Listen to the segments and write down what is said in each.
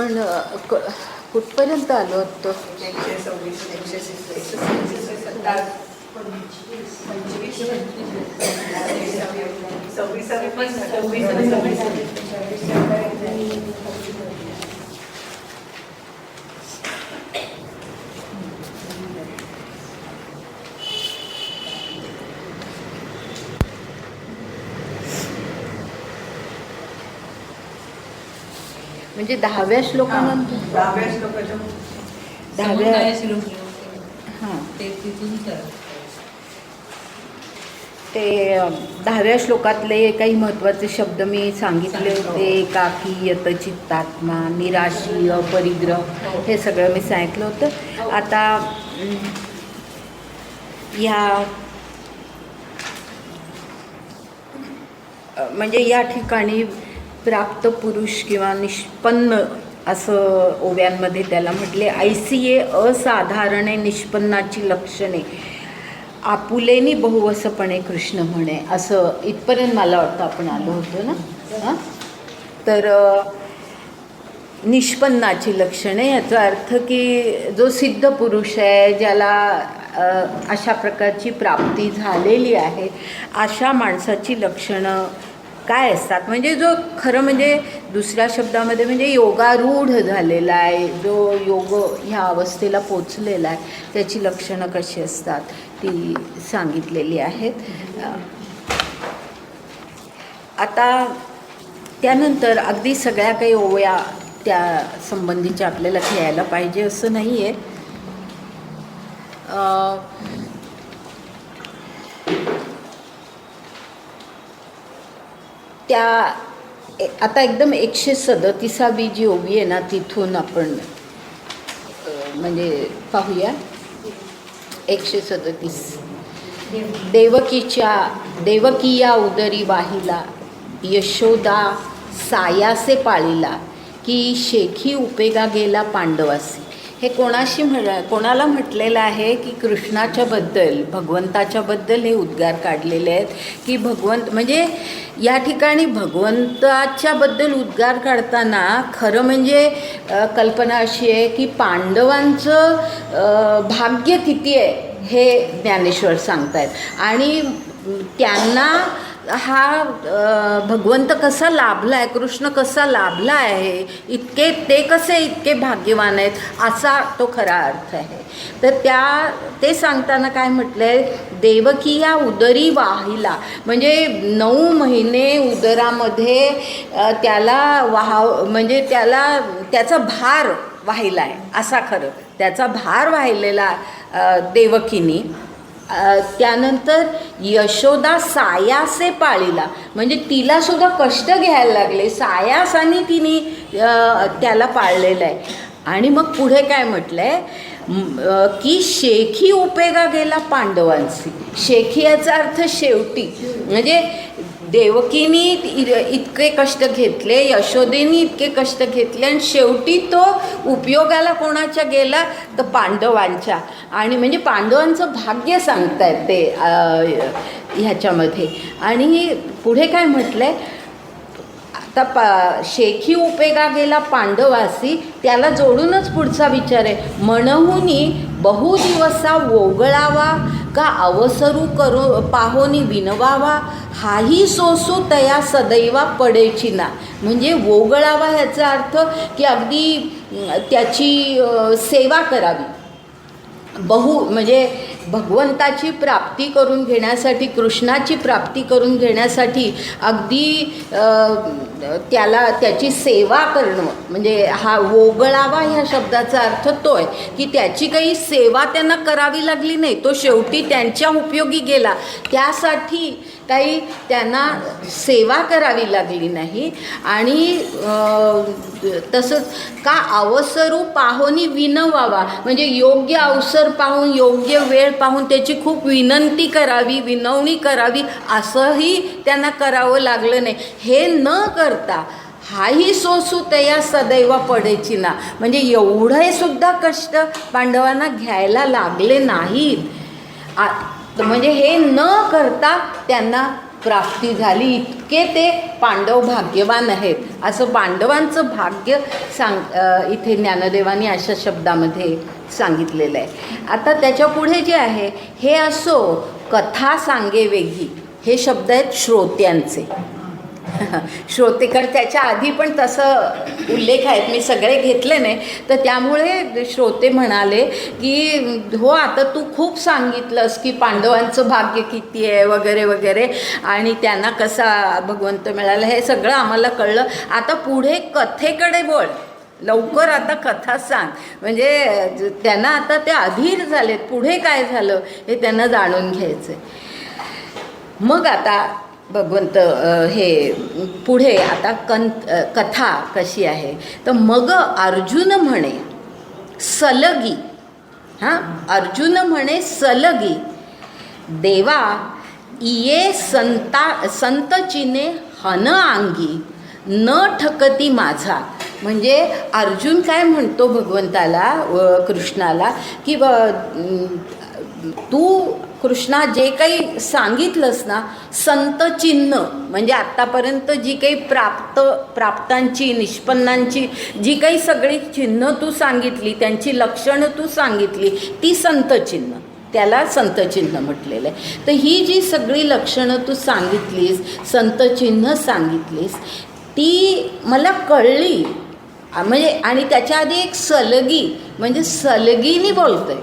आपण कुठपर्यंत आलो होतो? 126, 127, म्हणजे 10व्या श्लोकानंतर 10व्या श्लोकाच्या 10व्या श्लोक हां ते तिथून सर ते 10व्या श्लोकातले काही महत्त्वाचे शब्द मी सांगितले होते. एकाकी, यतचित्तात्मा, निराशी, अपरिग्रह, हे सगळं मी सांगितलं होतं. आता ह्या म्हणजे या ठिकाणी प्राप्त पुरुष किंवा निष्पन्न असं ओव्यांमध्ये त्याला म्हटले. ऐसिये असाधारणे निष्पन्नाची लक्षणे आपुलेनी बहुवसपणे कृष्ण म्हणे, असं इथपर्यंत मला वाटतं आपण आलो होतो ना. हां, तर निष्पन्नाची लक्षणे याचा अर्थ की जो सिद्ध पुरुष आहे, ज्याला अशा प्रकारची प्राप्ती झालेली आहे, अशा माणसाची लक्षणं काय असतात. म्हणजे जो खरं म्हणजे दुसऱ्या शब्दामध्ये म्हणजे योगारूढ झालेला आहे, जो योग ह्या अवस्थेला पोचलेला आहे, त्याची लक्षणं कशी असतात ती सांगितलेली आहेत. आता त्यानंतर अगदी सगळ्या काही ओव्या त्या संबंधीच्या आपल्याला घ्यायला पाहिजे असं नाही आहे. त्या आता एकदम 137वी जी ओवी आहे ना, तिथून आपण म्हणजे पाहूया. 137. देवकीया उदरी वाहिला, यशोदा सायासे पाळीला, की शेखी उपेगा गेला पांडवासी. हे कोणाला म्हटलेलं आहे की कृष्णाच्याबद्दल, भगवंताच्याबद्दल हे उद्गार काढलेले आहेत. की भगवंत म्हणजे या ठिकाणी भगवंताच्याबद्दल उद्गार काढताना खरं म्हणजे कल्पना अशी आहे की पांडवांचं भाग्य किती आहे हे ज्ञानेश्वर सांगतायत. आणि त्यांना हा भगवंत कसा लाभला आहे, कृष्ण कसा लाभला आहे, ते कसे इतके भाग्यवान आहेत, असा तो खरा अर्थ आहे. तर ते सांगताना काय म्हटलं आहे, देवकीया उदरी वाहिला, म्हणजे 9 महिने उदरामध्ये त्याला म्हणजे त्याचा भार वाहिला आहे, असा खरं त्याचा भार वाहिलेला देवकीनी. त्यानंतर यशोदा सायासे पाळीला, म्हणजे तिलासुद्धा कष्ट घ्यायला लागले, सायासाने तिने त्याला पाळलेलं आहे. आणि मग पुढे काय म्हटलं आहे की शेखी उपेगा गेला पांडवांशी. शेखी याचा अर्थ शेवटी, म्हणजे देवकीनी इतके कष्ट घेतले, यशोदेनी इतके कष्ट घेतले, आणि शेवटी तो उपयोगाला कोणाच्या गेला तर पांडवांच्या. आणि म्हणजे पांडवांचं भाग्य सांगतायत ते ह्याच्यामध्ये. आणि पुढे काय म्हटलं आहे आता शेखी उपेगा गेला पांडवासी, त्याला जोडूनच पुढचा विचार आहे. म्हणहुनी बहुदिवसा वोगळावा, का अवसरू करू पाहोनी विनवावा, हाही सोसू तया सदैवा पडेची ना. म्हणजे वोगळावा ह्याचा अर्थ की अगदी त्याची सेवा करावी. म्हणजे भगवंताची प्राप्ती करून घेण्यासाठी, कृष्णाची प्राप्ती करून घेण्यासाठी अगदी त्याची सेवा करणं, म्हणजे हा वोगळावा ह्या शब्दाचा अर्थ तो आहे की त्याची काही सेवा त्यांना करावी लागली नाही, तो शेवटी त्यांच्या उपयोगी गेला, त्यासाठी काही त्यांना सेवा करावी लागली नाही. आणि तसंच का अवसरू पाहोनी विनवावा, म्हणजे योग्य अवसर पाहून, योग्य वेळ पाहून त्याची खूप विनंती करावी, विनवणी करावी, असंही त्यांना करावं लागलं नाही. हे न करता हाही सोसू तया सदैव पडेची ना, म्हणजे एवढे सुद्धा कष्ट पांडवांना घ्यायला लागले नाहीत. म्हणजे हे न करता त्यांना प्राप्ती झाली, इतके ते पांडव भाग्यवान आहेत, असं पांडवांचं भाग्य इथे ज्ञानदेवांनी अशा शब्दामध्ये सांगितलेलं आहे. आता त्याच्या पुढे जे आहे, हे असो कथा सांगे वेगळी, हे शब्द आहेत श्रोत्यांचे. श्रोतेकर त्याच्या आधी पण तसं उल्लेख आहेत, मी सगळे घेतले नाही, तर त्यामुळे श्रोते म्हणाले की हो आता तू खूप सांगितलंस की पांडवांचं भाग्य किती आहे वगैरे वगैरे, आणि त्यांना कसा भगवंत मिळाला, हे सगळं आम्हाला कळलं. आता पुढे कथेकडे बोल, लवकर आता कथा सांग. म्हणजे त्यांना आता ते अधीर झालेत, पुढे काय झालं हे त्यांना जाणून घ्यायचं. मग आता भगवंत हे पुढे आता कथा कशी आहे, तर मग अर्जुन म्हणे सलगी, हां अर्जुन म्हणे सलगी, देवा इये संत चिने हन अंगी न ठकती माझा. म्हणजे अर्जुन काय म्हणतो भगवंताला, कृष्णाला, की तू कृष्णा जे काही सांगितलंस ना, संत चिन्ह म्हणजे आत्तापर्यंत जी काही प्राप्तांची निष्पन्नांची जी काही सगळी चिन्ह तू सांगितली, त्यांची लक्षणं तू सांगितली, ती संत चिन्ह, त्याला संत चिन्ह म्हटलेलं आहे. तर ही जी सगळी लक्षणं तू सांगितलीस, संत चिन्ह सांगितलीस, ती मला कळली. म्हणजे आणि त्याच्या आधी एक सलगी, म्हणजे सलगीनी बोलतोय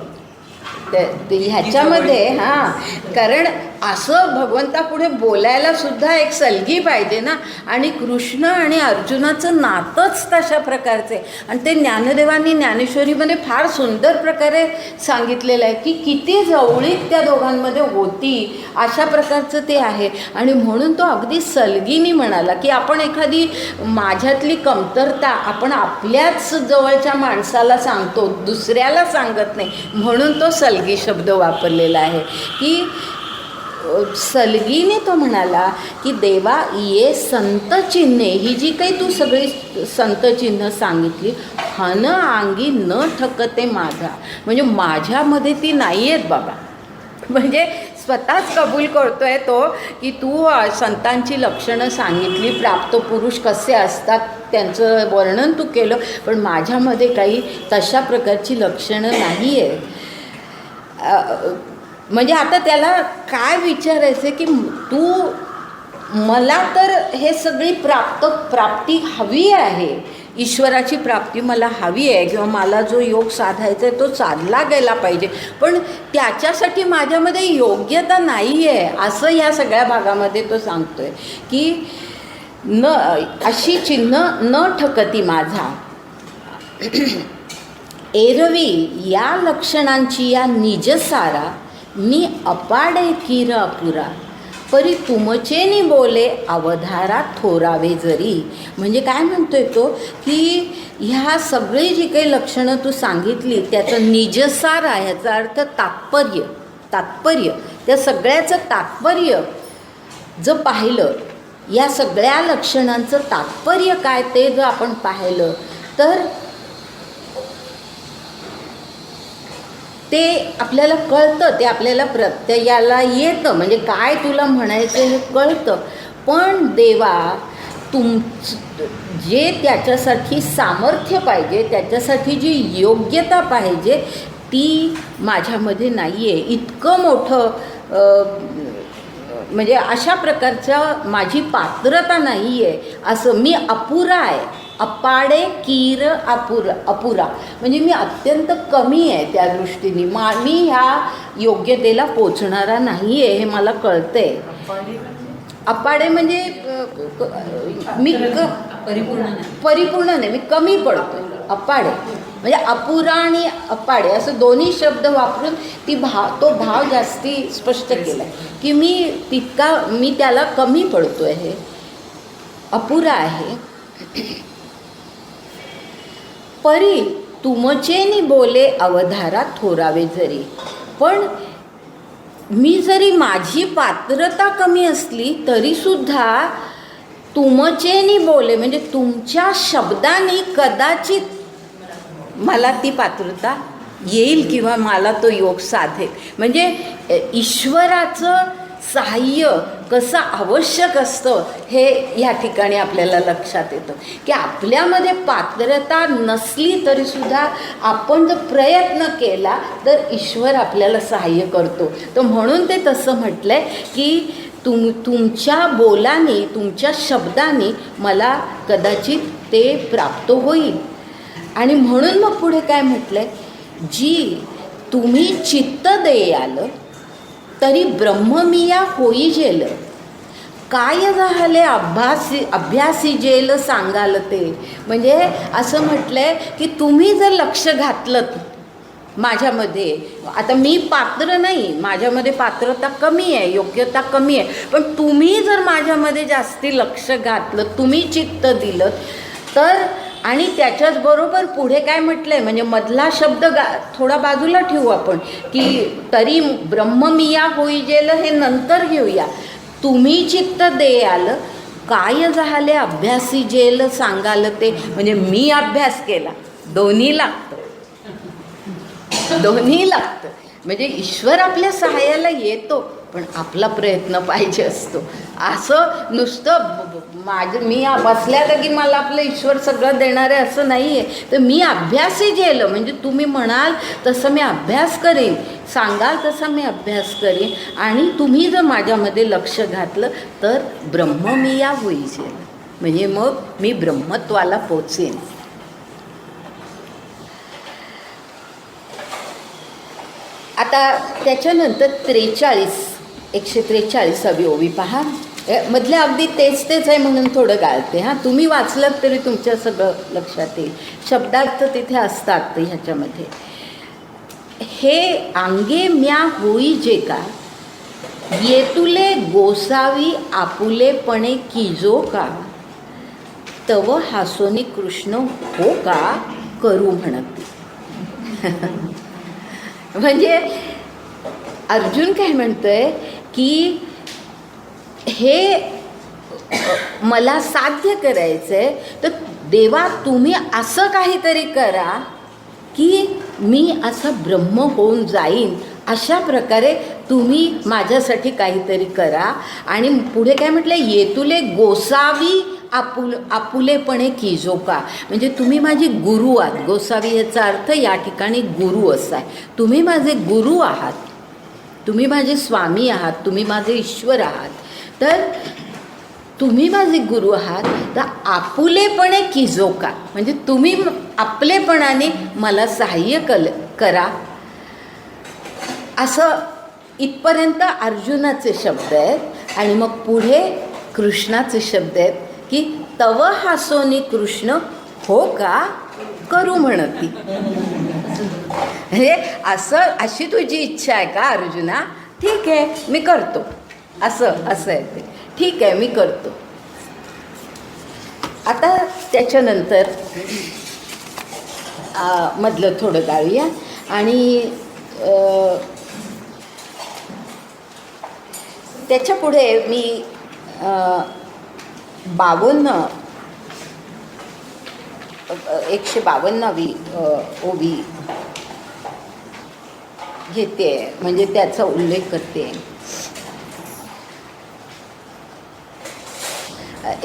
ह्याच्यामध्ये. हां, कारण असं भगवंतापुढे बोलायला सुद्धा एक सलगी पाहिजे ना. आणि कृष्ण आणि अर्जुनाचं नातंच तशा प्रकारचे, आणि ते ज्ञानदेवांनी ज्ञानेश्वरीमध्ये फार सुंदर प्रकारे सांगितलेलं आहे की किती जवळीक त्या दोघांमध्ये होती, अशा प्रकारचं ते आहे. आणि म्हणून तो अगदी सलगीनी म्हणाला की आपण एखादी माझ्यातली कमतरता आपण आपल्याच जवळच्या माणसाला सांगतो, दुसऱ्याला सांगत नाही, म्हणून तो सलगी शब्द वापरलेला आहे. की सलगीने तो म्हणाला की देवा ये संत चिन्हे, ही जी काही तू सगळी संत चिन्ह सांगितली, हन अंगी न ठकते माझा, म्हणजे माझ्यामध्ये ती नाही आहेत बाबा. म्हणजे स्वतःच कबूल करतोय तो की तू संतांची लक्षणं सांगितली, प्राप्त पुरुष कसे असतात त्यांचं वर्णन तू केलं, पण माझ्यामध्ये काही तशा प्रकारची लक्षणं नाही आहे. म्हणजे आता त्याला काय विचारायचं की तू मला तर हे सगळी प्राप्ती हवी आहे, ईश्वराची प्राप्ती मला हवी आहे, किंवा मला जो योग साधायचा आहे तो साधला गेला पाहिजे, पण त्याच्यासाठी माझ्यामध्ये योग्यता नाही आहे, असं ह्या सगळ्या भागामध्ये तो सांगतोय की न अशी चिन्ह न ठकती माझा. एरवी या लक्षणांची या निजसारा मी अपाडे कीर अपुरा, परी तुमचेनी बोले अवधारा थोरावे जरी. म्हणजे काय म्हणतोय तो की ह्या सगळी जी काही लक्षणं तू सांगितली त्याचं निजसार आहे, ह्याचा अर्थ तात्पर्य, त्या सगळ्याचं तात्पर्य जर पाहिलं, या सगळ्या लक्षणांचं तात्पर्य काय ते जर आपण पाहिलं तर ते आपल्याला कळतं, ते आपल्याला प्रत्ययाला येतं, म्हणजे काय तुला म्हणायचं हे कळतं. पण देवा जे त्याच्यासाठी सामर्थ्य पाहिजे, त्याच्यासाठी जी योग्यता पाहिजे ती माझ्यामध्ये नाही आहे. इतकं मोठं म्हणजे अशा प्रकारचं माझी पात्रता नाही आहे, असं मी अपुरा आहे. अपाडे कीर अपुरा म्हणजे मी अत्यंत कमी आहे त्या दृष्टीने, मी ह्या योग्यतेला पोचणारा नाही आहे, हे मला कळतंय. अपाडे म्हणजे मी परिपूर्ण नाही, मी कमी पडतो. अपाडे म्हणजे अपुरा आणि अपाडे असं दोन्ही शब्द वापरून तो भाव जास्ती स्पष्ट केला की मी त्याला कमी पडतो आहे, अपुरा आहे. परी तुमचेनी बोले अवधारा थोरावे जरी, पण मी जरी माझी पात्रता कमी असली तरीसुद्धा तुमचेनी बोले म्हणजे तुमच्या शब्दांनी कदाचित मला ती पात्रता येईल किंवा मला तो योग साधेल. म्हणजे ईश्वराचं सहाय्य कसं आवश्यक असतं हे ह्या ठिकाणी आपल्याला लक्षात येतं की आपल्यामध्ये पात्रता नसली तरीसुद्धा आपण जर प्रयत्न केला तर ईश्वर आपल्याला सहाय्य करतो. तर म्हणून ते तसं म्हटलं आहे की तुमच्या बोलाने, तुमच्या शब्दाने मला कदाचित ते प्राप्त होईल. आणि म्हणून मग पुढे काय म्हटलं आहे, जी तुम्ही चित्त देयाल तरी ब्रह्ममिया होई जेल, काय झाले अभ्यासी जेल सांगाल ते. म्हणजे असं म्हटलं आहे की तुम्ही जर लक्ष घातलं माझ्यामध्ये, आता मी पात्र नाही, माझ्यामध्ये पात्रता कमी आहे, योग्यता कमी आहे, पण तुम्ही जर माझ्यामध्ये जास्ती लक्ष घातलं, तुम्ही चित्त दिलं तर. आणि त्याच्याच बरोबर पुढे काय म्हटलं आहे, म्हणजे मधला शब्द थोडा बाजूला ठेवू आपण की तरी ब्रह्ममिया होई जेल हे नंतर घेऊया. तुम्ही चित्त देयाल काय झाले अभ्यासी जेल सांगाल ते. म्हणजे मी अभ्यास केला, दोन्ही लागतं. म्हणजे ईश्वर आपल्या सहाय्याला येतो, पण आपला प्रयत्न पाहिजे असतो. असं नुसतं मी बसल्या की मला आपलं ईश्वर सगळं देणार आहे असं नाही आहे. तर मी अभ्यासी जेलं, म्हणजे तुम्ही म्हणाल तसं मी अभ्यास करेन, सांगाल तसा मी अभ्यास करेन, आणि तुम्ही जर माझ्यामध्ये लक्ष घातलं तर ब्रह्ममिया होईल, म्हणजे मग मी ब्रह्मत्वाला पोचेन. आता त्याच्यानंतर 143 ओवी पहा. मधल्या अगदी तेच आहे म्हणून थोडं गाळते. हां, तुम्ही वाचलं तरी तुमच्या सगळं लक्षात येईल. शब्दार्थ तिथे असतात ह्याच्यामध्ये. हे अंगे म्या होई जे का, येतुले गोसावी आपुलेपणे किजो का, तव हासोनी कृष्ण हो का करू म्हणती. म्हणजे अर्जुन काय म्हणतोय की हे मला साध्य करायचं आहे, तर देवा तुम्ही असं काहीतरी करा की मी असं ब्रह्म होऊन जाईन, अशा प्रकारे तुम्ही माझ्यासाठी काहीतरी करा. आणि पुढे काय म्हटलं, येतुले गोसावी आपुलेपणे किजो का, म्हणजे तुम्ही माझे गुरु आहात. गोसावी याचा अर्थ या ठिकाणी गुरु असा आहे. तुम्ही माझे गुरु आहात, तुम्ही माझे स्वामी आहात, तुम्ही माझे ईश्वर आहात. तर तुम्ही माझे गुरु आहात, तर आपुलेपणे किजो का, म्हणजे तुम्ही आपलेपणाने मला सहाय्य करा. असं इथपर्यंत अर्जुनाचे शब्द आहेत. आणि मग पुढे कृष्णाचे शब्द आहेत की तव हासोनी कृष्ण हो का करू म्हणती. म्हणजे अशी तुझी इच्छा आहे का अर्जुना, ठीक आहे मी करतो, असं आहे ते. ठीक आहे मी करतो. आता त्याच्यानंतर मधलं थोडं गाळूया. आणि त्याच्या पुढे मी 152वी ओवी घेते, म्हणजे त्याचा उल्लेख करते.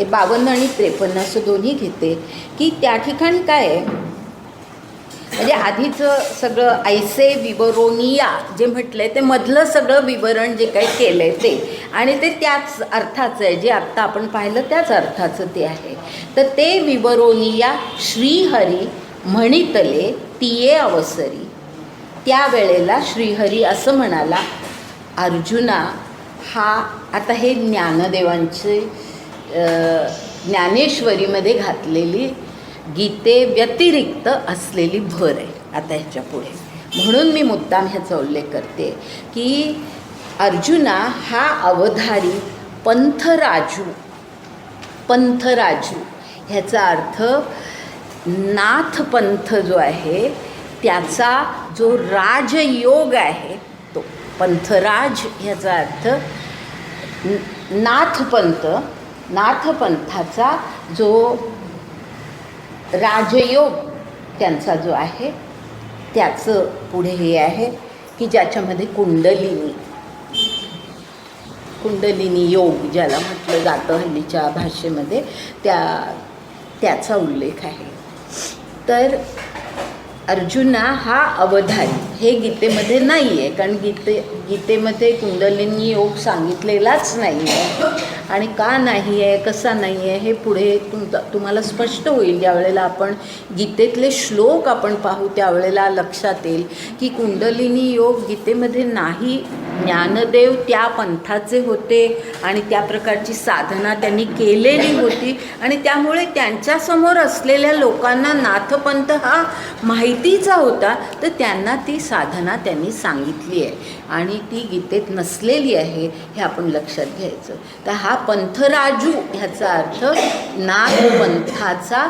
52 आणि 53 असं दोन्ही घेते की त्या ठिकाणी काय आहे, म्हणजे आधीचं सगळं ऐसे विवरोनिया जे म्हटलं आहे ते मधलं सगळं विवरण जे काही केलं आहे ते, आणि ते त्याच अर्थाचं आहे, जे आत्ता आपण पाहिलं त्याच अर्थाचं ते आहे. तर ते विवरोनिया श्रीहरी म्हणितले तिये अवसरी. त्यावेळेला श्रीहरी असं म्हणाला, अर्जुना हा आता हे ज्ञानदेवांचे ज्ञानेश्वरीमध्ये घातलेली गीते व्यतिरिक्त असलेली भर आहे आता ह्याच्या पुढे. म्हणून मी मुद्दाम ह्याचा उल्लेख करते की अर्जुना हा अवधारी पंथराजू ह्याचा अर्थ नाथ पंथ जो आहे त्याचा जो राजयोग आहे तो पंथराज ह्याचा अर्थ नाथपंथाचा जो राजयोग त्यांचा जो आहे त्याचं पुढे हे आहे की ज्याच्यामध्ये कुंडलिनी योग ज्याला म्हटलं जातं हल्लीच्या भाषेमध्ये, त्याचा उल्लेख आहे. तर अर्जुना हा अवधारी, हे गीतेमध्ये नाही आहे, कारण गीतेमध्ये कुंडलिनी योग सांगितलेलाच नाही आहे. आणि का नाही आहे, कसा नाही आहे, हे पुढे तुम्हाला स्पष्ट होईल. ज्यावेळेला आपण गीतेतले श्लोक आपण पाहू त्यावेळेला लक्षात येईल की कुंडलिनी योग गीतेमध्ये नाही. ज्ञानदेव त्या पंथाचे होते आणि त्या प्रकारची साधना त्यांनी केलेली होती आणि त्यामुळे त्यांच्यासमोर असलेल्या लोकांना नाथपंथ हा माहितीचा होता, तर त्यांना ती साधना त्यांनी सांगितली आहे आणि ती गीतेत नसलेली आहे, हे आपण लक्षात घ्यायचं. तर हा पंथराजू ह्याचा अर्थ नाथपंथाचा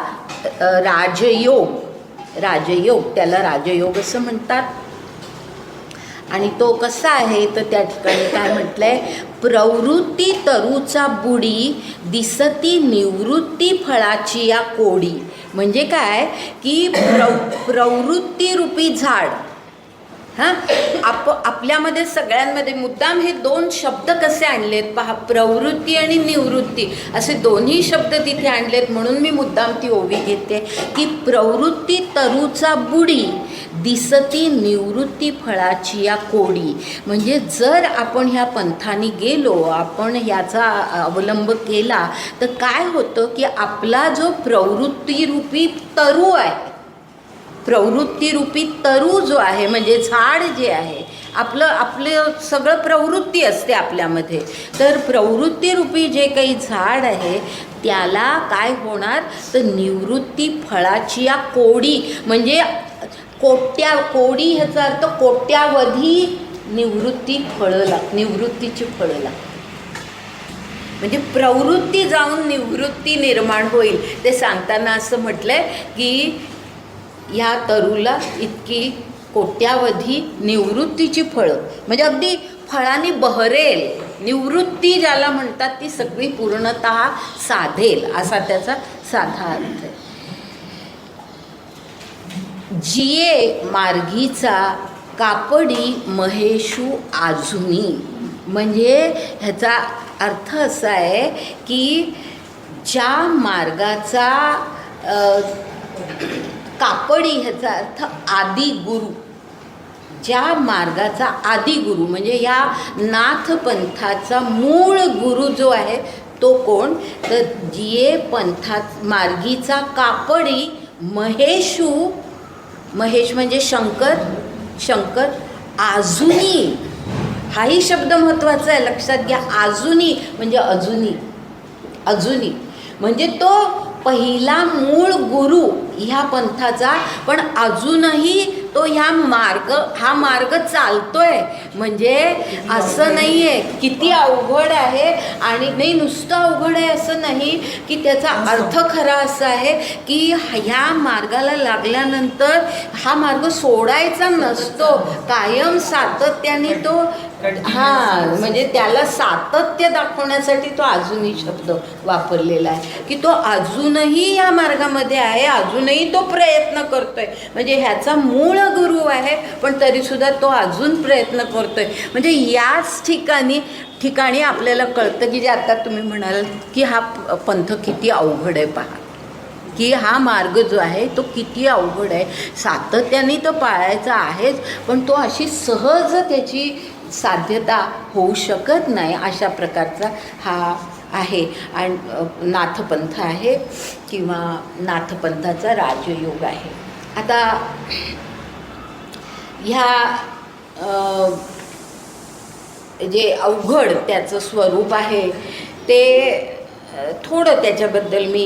राजयोग, त्याला राजयोग असं म्हणतात. आणि तो कसा आहे तर त्या ठिकाणी काय म्हटलं आहे, प्रवृत्ती तरूचा बुडी दिसती निवृत्ती फळाची या कोडी. म्हणजे काय की प्रवृत्ती रूपी झाड, हां, आपल्यामध्ये सगळ्यांमध्ये मुद्दाम हे दोन शब्द कसे आणलेत पहा, प्रवृत्ती आणि निवृत्ती असे दोन्ही शब्द तिथे आणलेत. म्हणून मी मुद्दाम ती ओवी घेते की प्रवृत्ती तरूचा बुडी दिसती निवृत्ती फळाची या कोडी. म्हणजे जर आपण ह्या पंथाने गेलो, आपण ह्याचा अवलंब केला, तर काय होतं की आपला जो प्रवृत्तीरूपी तरू आहे, प्रवृत्तीरूपी तरू जो आहे म्हणजे झाड जे आहे, आपलं सगळं प्रवृत्ती असते आपल्यामध्ये, तर प्रवृत्तीरूपी जे काही झाड आहे त्याला काय होणार तर निवृत्ती फळाची या कोडी. म्हणजे कोडी ह्याचा अर्थ कोट्यावधी निवृत्तीची फळं लागतात. म्हणजे प्रवृत्ती जाऊन निवृत्ती निर्माण होईल. ते सांगताना असं म्हटलंय की ह्या तरूला इतकी कोट्यावधी निवृत्तीची फळं, म्हणजे अगदी फळांनी बहरेल, निवृत्ती ज्याला म्हणतात ती सगळी पूर्णतः साधेल, असा त्याचा साधा अर्थ आहे. जिये मार्गीचा कापडी महेशू आजुनी. म्हणजे ह्याचा अर्थ असा आहे की ज्या मार्गाचा कापडी, ह्याचा अर्थ आदि गुरु, ज्या मार्गाचा आदि गुरु म्हणजे या नाथपंथाचा मूळ गुरु जो आहे तो कोण तर जिये पंथात मार्गीचा कापडी महेशू, महेश म्हणजे शंकर आजुनी, हाही शब्द महत्त्वाचा आहे, लक्षात घ्या. आजुनी म्हणजे अजूनी म्हणजे तो पहिला मूळ गुरु ह्या पंथाचा, पण अजूनही तो हा मार्ग चालतोय. म्हणजे असं नाही आहे किती अवघड आहे, आणि नाही नुसतं अवघड आहे असं नाही की त्याचा अर्थ खरा असा आहे की ह्या मार्गाला लागल्यानंतर हा मार्ग सोडायचा नसतो, कायम सातत्याने तो म्हणजे त्याला सातत्य दाखवण्यासाठी तो अजूनही शब्द वापरलेला आहे की तो अजूनही या मार्गामध्ये आहे, अजूनही तो प्रयत्न करतोय. म्हणजे ह्याचा मूळ गुरु आहे पण तरीसुद्धा तो अजून प्रयत्न करतोय. म्हणजे याच ठिकाणी आपल्याला कळतं की जे आता तुम्ही म्हणाल की हा पंथ किती अवघड आहे पहा, की हा मार्ग जो आहे तो किती अवघड आहे, सातत्याने तो पाळायचा आहेच, पण तो अशी सहज त्याची साध्यता होऊ शकत नाही, अशा प्रकारचा हा आहे आणि नाथपंथ आहे किंवा नाथपंथाचा राजयोग आहे. आता ह्या जे अवघड त्याचं स्वरूप आहे ते थोडं त्याच्याबद्दल मी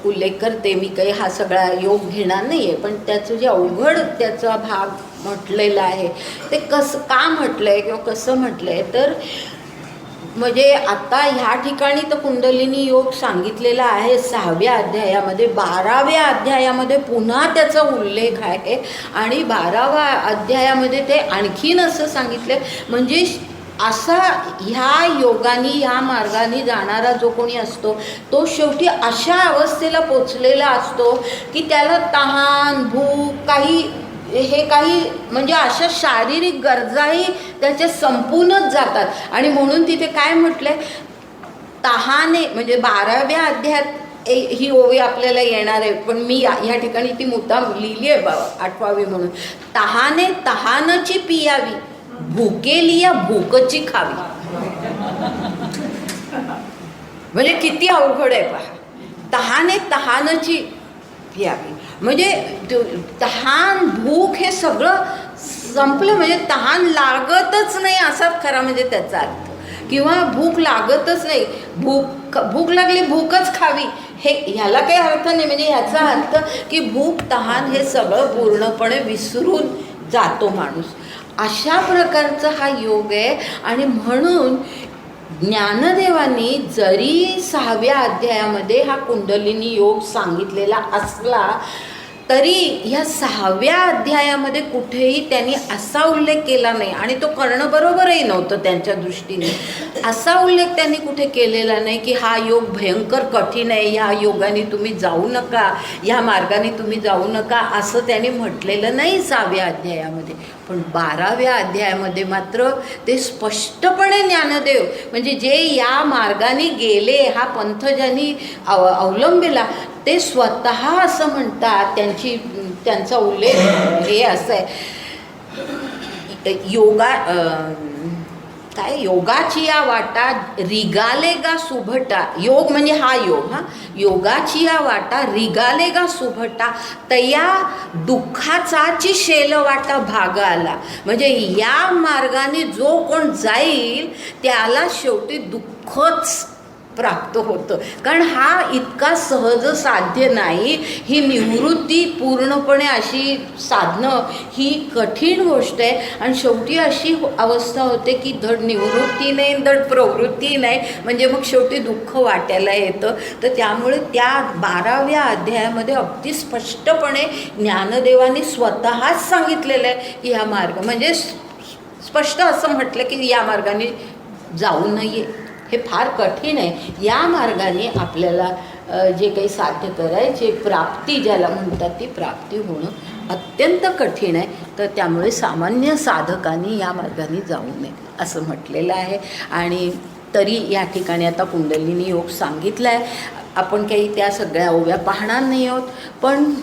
उल्लेख करते. मी काही हा सगळा योग घेणार नाही आहे, पण त्याचं जे अवघड त्याचा भाग म्हटलेला आहे ते का म्हटलं आहे किंवा कसं म्हटलं आहे तर म्हणजे आता ह्या ठिकाणी तर कुंडलिनी योग सांगितलेला आहे 6व्या अध्यायामध्ये, 12व्या अध्यायामध्ये पुन्हा त्याचा उल्लेख आहे आणि 12व्या अध्यायामध्ये ते आणखीन असं सांगितलं म्हणजे असा ह्या योगाने ह्या मार्गाने जाणारा जो कोणी असतो तो शेवटी अशा अवस्थेला पोचलेला असतो की त्याला तहान भूक काही हे काही म्हणजे अशा शारीरिक गरजाही त्याच्या संपूनच जातात. आणि म्हणून तिथे काय म्हटलंय, तहाने म्हणजे 12व्या अध्यायात ही ओवी आपल्याला येणार आहे, पण मी या ठिकाणी ती मुद्दाम लिहिली आहे आठवावी म्हणून. तहाने तहानची पियावी, भुकेली या भूकची खावी. म्हणजे किती अवघड आहे पहा. तहाने तहानची पियावी म्हणजे तहान भूक हे सगळं संपलं, म्हणजे तहान लागतच नाही असाच खरा म्हणजे त्याचा अर्थ. किंवा भूक लागतच नाही, भूक लागली भूकच खावी, हे ह्याला काही अर्थ नाही. म्हणजे ह्याचा अर्थ की भूक तहान हे सगळं पूर्णपणे विसरून जातो माणूस. अशा प्रकारचा हा योग आहे. आणि म्हणून ज्ञानदेवांनी जरी 6व्या अध्यायामध्ये हा कुंडलिनी योग सांगितलेला असला तरी ह्या 6व्या अध्यायामध्ये कुठेही त्यांनी असा उल्लेख केला नाही, आणि तो करणं बरोबरही नव्हतं त्यांच्या दृष्टीने. असा उल्लेख त्यांनी कुठे केलेला नाही की हा योग भयंकर कठीण आहे, ह्या योगाने तुम्ही जाऊ नका, ह्या मार्गाने तुम्ही जाऊ नका, असं त्यांनी म्हटलेलं नाही 6व्या अध्यायामध्ये. पण 12व्या अध्यायामध्ये मात्र ते स्पष्टपणे ज्ञानदेव म्हणजे जे या मार्गाने गेले, हा पंथ ज्यांनी अवलंबिला, ते स्वतः असं म्हणतात, त्यांचा उल्लेख हे असं आहे, योगाची या वाटा रिगाले गा सुभटा. योग म्हणजे हा योग, हा योगाची या वाटा रिगाले गा सुभटा, तया दुःखाचाची शेल वाटा भाग आला. म्हणजे या मार्गाने जो कोण जाईल त्याला शेवटी दुःखच प्राप्त होतं. कारण हा इतका सहज साध्य नाही. ही निवृत्ती पूर्णपणे अशी साधणं ही कठीण गोष्ट आहे. आणि शेवटी अशी अवस्था होते की धड निवृत्ती नाही, धड प्रवृत्ती नाही, म्हणजे मग शेवटी दुःख वाटायला येतं. तर त्यामुळे त्या 12व्या अध्यायामध्ये अगदी स्पष्टपणे ज्ञानदेवांनी स्वतःच सांगितलेलं आहे की हा मार्ग म्हणजे स्पष्ट असं म्हटलं की या मार्गाने जाऊ नये, हे फार कठीण आहे. या मार्गाने आपल्याला जे काही साध्य करायचे, प्राप्ती ज्याला म्हणतात, ती प्राप्ती होणं अत्यंत कठीण आहे. तर त्यामुळे सामान्य साधकांनी या मार्गाने जाऊ नये असं म्हटलेलं आहे. आणि तरी या ठिकाणी आता कुंडलिनी योग सांगितला आहे. आपण काही त्या सगळ्या ओव्या पाहणार नाही आहोत, पण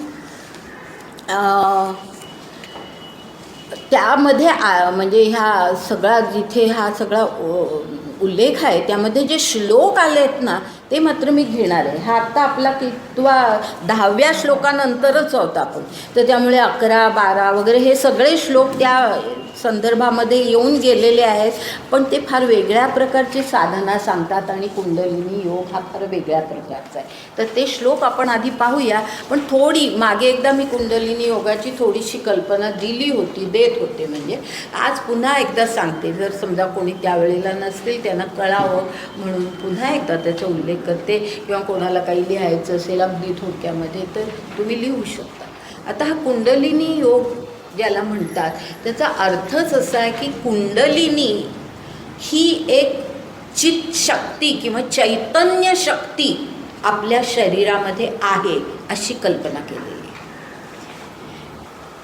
त्यामध्ये म्हणजे ह्या सगळा जिथे हा सगळा उल्लेख आहे त्यामध्ये जे श्लोक आले आहेत ना, ते मात्र मी घेणार आहे. हा आत्ता आपला कितवा 10व्या श्लोकानंतरच होता आपण, तर त्यामुळे 11, 12 वगैरे हे सगळे श्लोक त्या संदर्भामध्ये येऊन गेलेले आहेत. पण ते फार वेगळ्या प्रकारची साधना सांगतात आणि कुंडलिनी योग हा फार वेगळ्या प्रकारचा आहे. तर ते श्लोक आपण आधी पाहूया. पण थोडी मागे एकदा मी कुंडलिनी योगाची थोडीशी कल्पना दिली होती, देत होते. म्हणजे आज पुन्हा एकदा सांगते, जर समजा कोणी त्यावेळेला नसतील त्यांना कळावं म्हणून पुन्हा एकदा त्याचा उल्लेख करते. किंवा कोणाला काही लिहायचं असेल अगदी थोडक्यामध्ये तर तुम्ही लिहू शकता. आता हा कुंडलिनी योग ज्याला म्हणतात त्याचा अर्थच असा आहे की कुंडलिनी ही एक चित शक्ती किंवा चैतन्य शक्ती आपल्या शरीरामध्ये आहे अशी कल्पना केलेली आहे.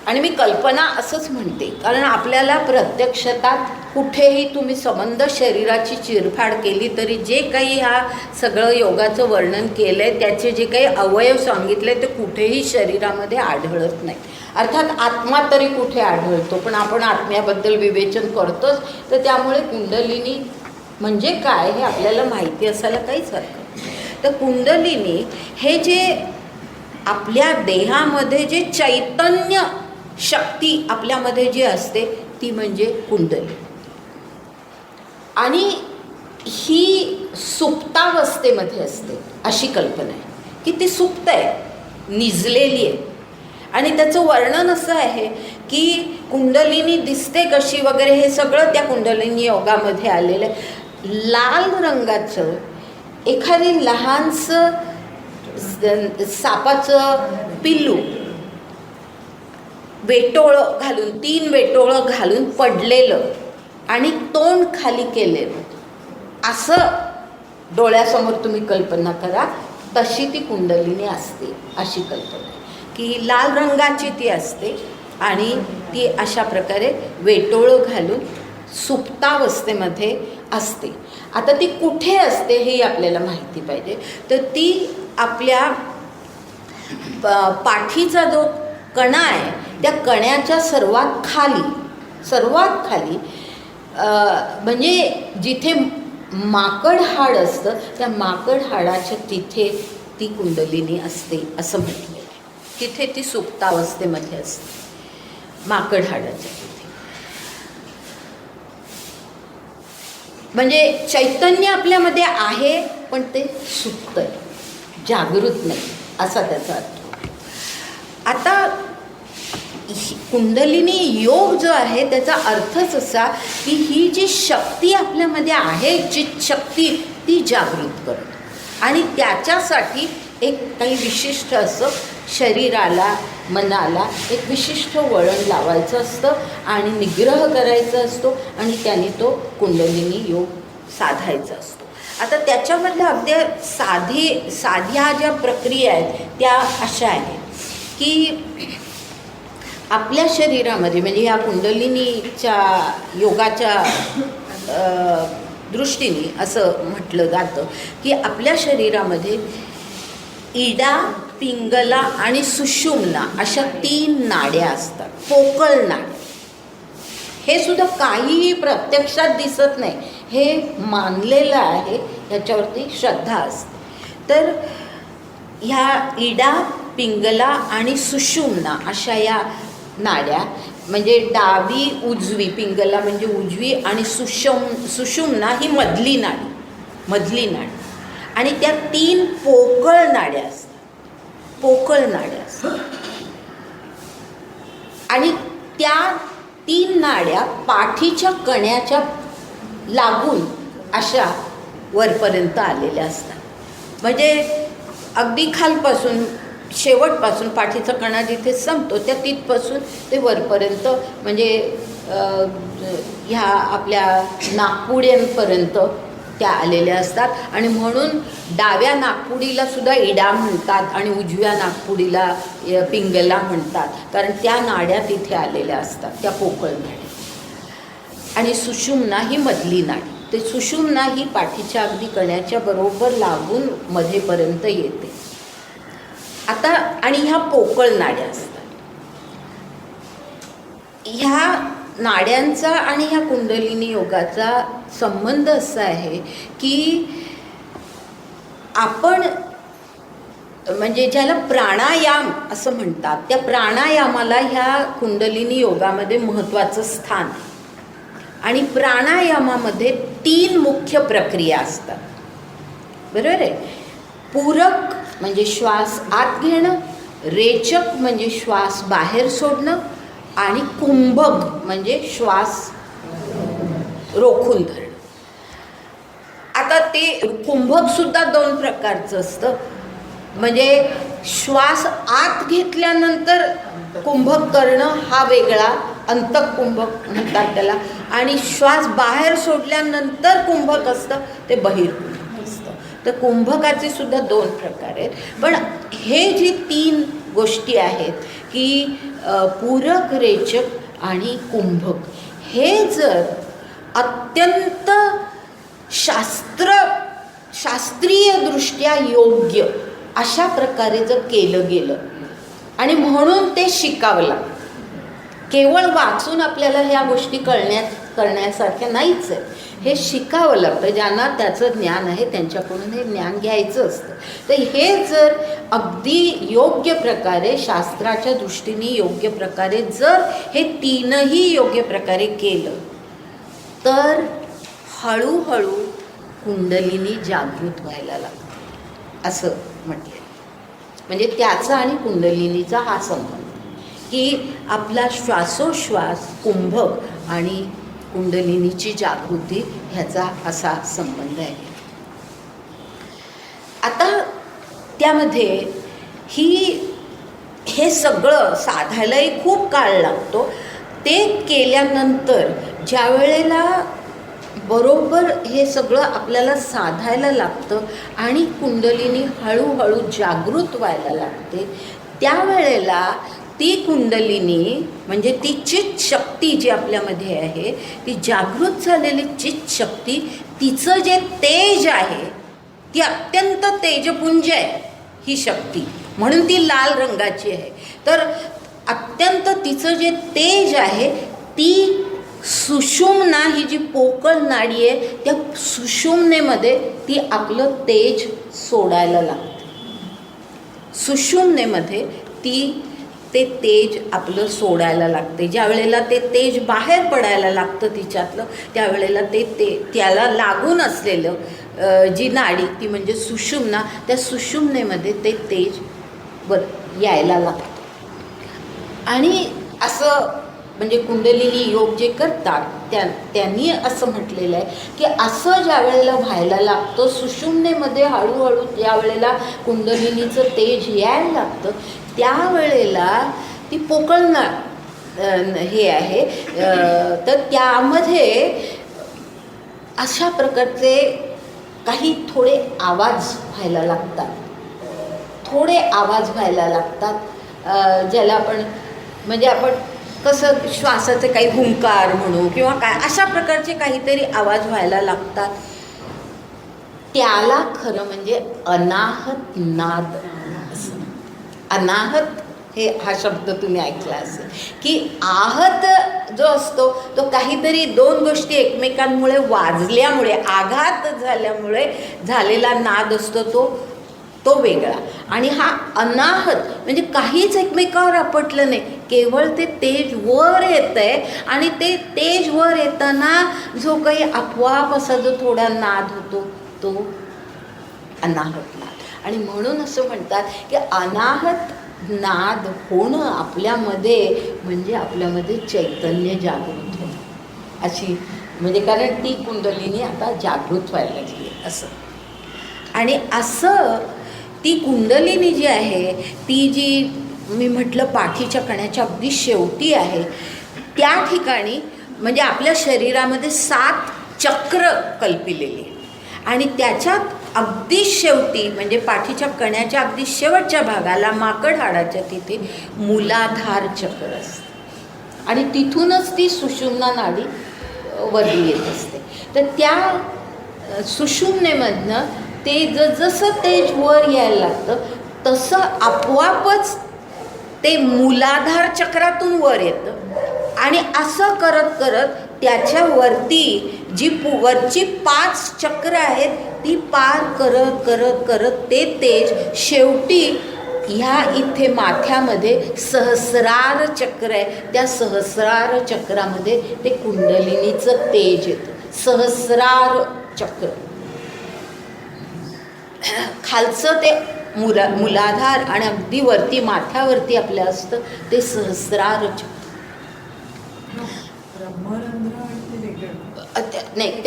आणि मी कल्पना असंच म्हणते कारण आपल्याला प्रत्यक्षात कुठेही तुम्ही संबंध शरीराची चिरफाड केली तरी जे काही हा सगळं योगाचं वर्णन केलं आहे त्याचे जे काही अवयव सांगितले ते कुठेही शरीरामध्ये आढळत नाही. अर्थात आत्मा तरी कुठे आढळतो, पण आपण आत्म्याबद्दल विवेचन करतोच. तर त्यामुळे कुंडलिनी म्हणजे काय हे आपल्याला माहिती असायला काहीच हरकत नाही. तर कुंडलिनी हे जे आपल्या देहामध्ये जे चैतन्य शक्ती आपल्यामध्ये जी असते ती म्हणजे कुंडली. आणि ही सुप्तावस्थेमध्ये असते अशी कल्पना आहे की ती सुप्त आहे, निजलेली आहे. आणि त्याचं वर्णन असं आहे की कुंडलिनी दिसते कशी वगैरे हे सगळं त्या कुंडलिनी योगामध्ये आलेलं आहे. लाल रंगाचं एखादी लहानसं सापाचं पिल्लू वेटोळं घालून 3 वेटोळं घालून पडलेलं आणि तोंड खाली केलेलं असं डोळ्यासमोर तुम्ही कल्पना करा. तशी ती कुंडलिनी असते अशी कल्पना की लाल रंगाची ती असते आणि ती अशा प्रकारे वेटोळं घालून सुप्तावस्थेमध्ये असते. आता ती कुठे असते हे आपल्याला माहिती पाहिजे. तर ती आपल्या पाठीचा जो कणा आहे त्या कण्याच्या सर्वात खाली म्हणजे जिथे माकड हाड असतं त्या माकड हाडाच्या तिथे ती कुंडलिनी असते असं म्हटलेलं आहे. तिथे ती सुप्तावस्थेमध्ये असते माकड हाडाच्या तिथे. म्हणजे चैतन्य आपल्यामध्ये आहे पण ते सुप्त आहे, जागृत नाही असा त्याचा अर्थ. आता कुंडलिनी योग जो आहे त्याचा अर्थच असा की ही जी शक्ती आपल्यामध्ये आहे, जी शक्ती ती जागृत करतो आणि त्याच्यासाठी एक काही विशिष्ट असं शरीराला मनाला एक विशिष्ट वळण लावायचं असतं आणि निग्रह करायचा असतो आणि त्याने तो कुंडलिनी योग साधायचा असतो. आता त्याच्यामधल्या अगदी साध्या ज्या प्रक्रिया आहेत त्या अशा आहेत की आपल्या शरीरामध्ये म्हणजे या कुंडलिनीच्या योगाच्या दृष्टीने असं म्हटलं जातं की आपल्या शरीरामध्ये इडा, पिंगला आणि सुषुम्ना अशा 3 नाड्या असतात, पोकळ नाड्या. हे सुद्धा काहीही प्रत्यक्षात दिसत नाही, हे मानलेलं आहे, ह्याच्यावरती श्रद्धा असते. तर ह्या इडा, पिंगला आणि सुषुम्ना अशा या नाड्या म्हणजे डावी उजवी, पिंगला म्हणजे उजवी आणि सुषुम्ना ही मधली नाडी आणि त्या 3 पोकळ नाड्या असतात. आणि त्या 3 नाड्या पाठीच्या कण्याच्या लागून अशा वरपर्यंत आलेल्या असतात. म्हणजे अगदी खालपासून शेवटपासून पाठीचा कणा जिथे संपतो त्या तिथपासून ते वरपर्यंत म्हणजे ह्या आपल्या नाकपुड्यांपर्यंत त्या आलेल्या असतात. आणि म्हणून डाव्या नाकपुडीला सुद्धा इडा म्हणतात आणि उजव्या नाकपुडीला पिंगला म्हणतात, कारण त्या नाड्या तिथे आलेल्या असतात, त्या पोकळ नाड्या. आणि सुषुम्ना ही मधली नाडी. ते सुषुम्ना ही पाठीच्या अगदी कण्याच्या बरोबर लागून मध्येपर्यंत येते. आता आणि ह्या पोकळ नाड्या असतात. ह्या नाड्यांचा आणि ह्या कुंडलिनी योगाचा संबंध असा आहे की आपण म्हणजे ज्याला प्राणायाम असं म्हणतात त्या प्राणायामाला ह्या कुंडलिनी योगामध्ये महत्त्वाचं स्थान आहे. आणि प्राणायामामध्ये 3 मुख्य प्रक्रिया असतात, बरोबर आहे. पूरक म्हणजे श्वास आत घेणं, रेचक म्हणजे श्वास बाहेर सोडणं आणि कुंभक म्हणजे श्वास रोखून धरणं. आता ते कुंभकसुद्धा 2 प्रकारचं असतं. म्हणजे श्वास आत घेतल्यानंतर कुंभक करणं हा वेगळा, अंतःकुंभक म्हणतात त्याला. आणि श्वास बाहेर सोडल्यानंतर कुंभक असतं ते बहिर्कुंभक असतं. तर कुंभकाचे सुद्धा 2 प्रकार आहेत. पण हे जी 3 गोष्टी आहेत की पूरक, रेचक आणि कुंभक, हे जर अत्यंत शास्त्रीयदृष्ट्या योग्य अशा प्रकारे जर केलं गेलं आणि म्हणून ते शिकावं लागतं. केवळ वाचून आपल्याला ह्या गोष्टी करण्यासारख्या नाहीच आहे, हे शिकावं लागतं. ज्यांना त्याचं ज्ञान आहे त्यांच्याकडून हे ज्ञान घ्यायचं असतं. तर हे जर अगदी योग्य प्रकारे शास्त्राच्या दृष्टीने योग्य प्रकारे जर हे 3ही योग्य प्रकारे केलं तर हळूहळू कुंडलिनी जागृत व्हायला लागते असं म्हटलं. म्हणजे त्याचा आणि कुंडलिनीचा हा संबंध की आपला श्वासोश्वास कुंभक आणि कुंडलिनीची जागृती ह्याचा असा संबंध आहे. आता त्यामध्ये हे सगळं साधायलाही खूप काळ लागतो. ते केल्यानंतर ज्या वेळेला बरोबर हे सगळं आपल्याला साधायला लागतं आणि कुंडलिनी हळूहळू जागृत व्हायला लागते, त्यावेळेला ती कुंडलिनी म्हणजे ती चित शक्ती जी आपल्यामध्ये आहे, ती जागृत झालेली चित शक्ती, तिचं जे तेज आहे ती अत्यंत तेजपुंज आहे ही शक्ती, म्हणून ती लाल रंगाची आहे. तर अत्यंत तिचं जे तेज आहे, ती सुषुम्ना ही जी पोकळ नाडी आहे त्या सुषुम्नेमध्ये ती आपलं तेज सोडायला लागते. सुषुम्नेमध्ये ते तेज आपलं सोडायला लागते. ज्या वेळेला ते तेज बाहेर पडायला लागतं तिच्यातलं, त्यावेळेला त्याला लागून असलेलं जी नाडी ती म्हणजे सुषुम्ना, त्या सुषुम्नेमध्ये ते तेज यायला लागतं. आणि असं म्हणजे कुंडलिनी योग जे करतात त्यांनी असं म्हटलेलं आहे की असं ज्या वेळेला व्हायला लागतं, सुषुम्नेमध्ये हळूहळू ज्या वेळेला कुंडलिनीचं तेज यायला लागतं, त्यावेळेला ती पोकळ हे आहे, तर त्यामध्ये अशा प्रकारचे काही थोडे आवाज व्हायला लागतात, ज्याला आपण म्हणजे आपण कसं श्वासाचे काही हुंकार म्हणू किंवा काय अशा प्रकारचे काहीतरी आवाज व्हायला लागतात. त्याला खरं म्हणजे अनाहत नाद असं. अनाहत हा शब्द तुम्ही ऐकला असेल की आहत जो असतो तो काहीतरी दोन गोष्टी एकमेकांमुळे वाजल्यामुळे, आघात झाल्यामुळे झालेला नाद असतो तो वेगळा. आणि हा अनाहत म्हणजे काहीच एकमेकावर आपटलं नाही, केवळ ते तेज वर येतं आहे आणि ते तेज वर येताना जो काही आपोआप असा जो थोडा नाद होतो तो अनाहत नाद. आणि म्हणून असं म्हणतात की अनाहत नाद होणं आपल्यामध्ये म्हणजे आपल्यामध्ये चैतन्य जागृत होणं अशी, म्हणजे कारण ती कुंडलिनी आता जागृत व्हायला लागली असं. आणि असं ती कुंडलिनी जी आहे, ती जी मी म्हटलं पाठीच्या कण्याच्या अगदी शेवटी आहे, त्या ठिकाणी म्हणजे आपल्या शरीरामध्ये 7 चक्र कल्पिलेली आहे. आणि त्याच्यात अगदी शेवटी म्हणजे पाठीच्या कण्याच्या अगदी शेवटच्या भागाला माकड हाडाच्या तिथे मूलाधार चक्र असते आणि तिथूनच ती सुषुम्ना नाडी वरली येत असते. तर त्या सुषुम्नेमधनं ते जसं तेज वर यायला लागतं तसं आपोआपच ते मूलाधार चक्रातून वर येतं आणि असं करत करत त्याच्यावरती जी वरची 5 चक्र आहेत ती पार करत करत करत ते तेज शेवटी ह्या इथे माथ्यामध्ये सहस्रार चक्र आहे, त्या सहस्रार चक्रामध्ये ते कुंडलिनीचं तेज येतं. सहस्रार चक्र खालचं ते मूलाधार आणि अगदी वरती माथ्यावरती आपल्या असतं ते सहस्रार चक्र. नाही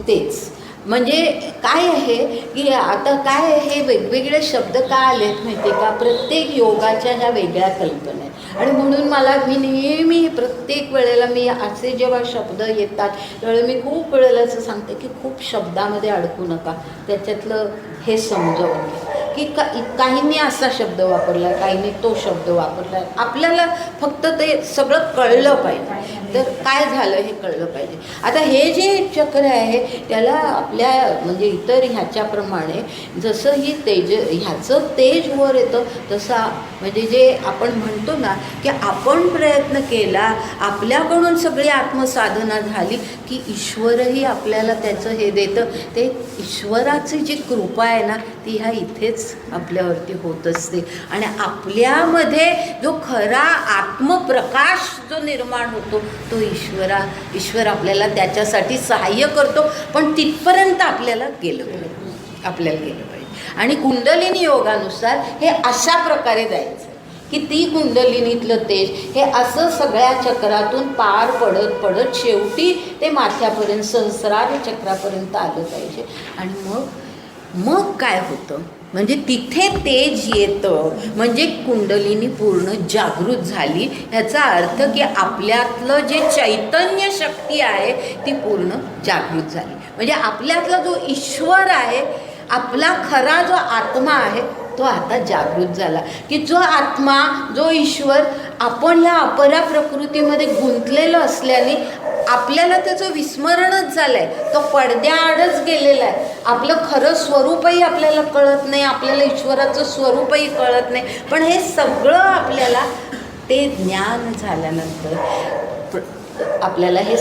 तेच म्हणजे काय आहे की आता काय हे वेगवेगळे शब्द का आलेत माहिती आहे का, प्रत्येक योगाच्या ह्या वेगळ्या कल्पना आहेत. आणि म्हणून मी नेहमी प्रत्येक वेळेला मी असे जेव्हा शब्द येतात त्यावेळेला मी खूप वेळेला असं सांगते की खूप शब्दामध्ये अडकू नका, त्याच्यातलं हे समजावून घ्या की काहींनी असा शब्द वापरला, काहींनी तो शब्द वापरला. आपल्याला फक्त ते सगळं कळलं पाहिजे, तर काय झालं हे कळलं पाहिजे. आता हे जे चक्र आहे त्याला आपल्या म्हणजे इतर ह्याच्याप्रमाणे जसं ही ह्याचं तेज वर येतं तसा म्हणजे जे आपण म्हणतो ना की आपण प्रयत्न केला, आपल्याकडून सगळी आत्मसाधना झाली की ईश्वरही आपल्याला त्याचं हे देतं. ते ईश्वराची जी कृपा आहे ना ती ह्या इथेच आपल्यावरती होत असते. आणि आपल्यामध्ये जो खरा आत्मप्रकाश जो निर्माण होतो तो ईश्वर आपल्याला त्याच्यासाठी सहाय्य करतो. पण तिथपर्यंत आपल्याला गेलं पाहिजे. आणि कुंडलिनी योगानुसार हे अशा प्रकारे जायचं की ती कुंडलिनीतलं तेज हे असं सगळ्या चक्रातून पार पडत पडत शेवटी ते माथ्यापर्यंत सहस्रार चक्रापर्यंत आलं पाहिजे. आणि मग काय होतं म्हणजे तिथे तेज येतं म्हणजे कुंडलिनी पूर्ण जागृत झाली. ह्याचा अर्थ की आपल्यातलं जे चैतन्य शक्ती आहे ती पूर्ण जागृत झाली. म्हणजे आपल्यातला जो ईश्वर आहे, आपला खरा जो आत्मा आहे तो आता जागृत झाला की जो आत्मा, जो ईश्वर, आपण ह्या अपरा प्रकृतीमध्ये गुंतलेलो असल्याने आपल्याला त्याचं विस्मरणच झालं आहे. तो पडद्याआडच गेलेला आहे. आपलं खरं स्वरूपही आपल्याला कळत नाही, आपल्याला ईश्वराचं स्वरूपही कळत नाही. पण हे सगळं आपल्याला ते ज्ञान झाल्यानंतर आपल्याला हे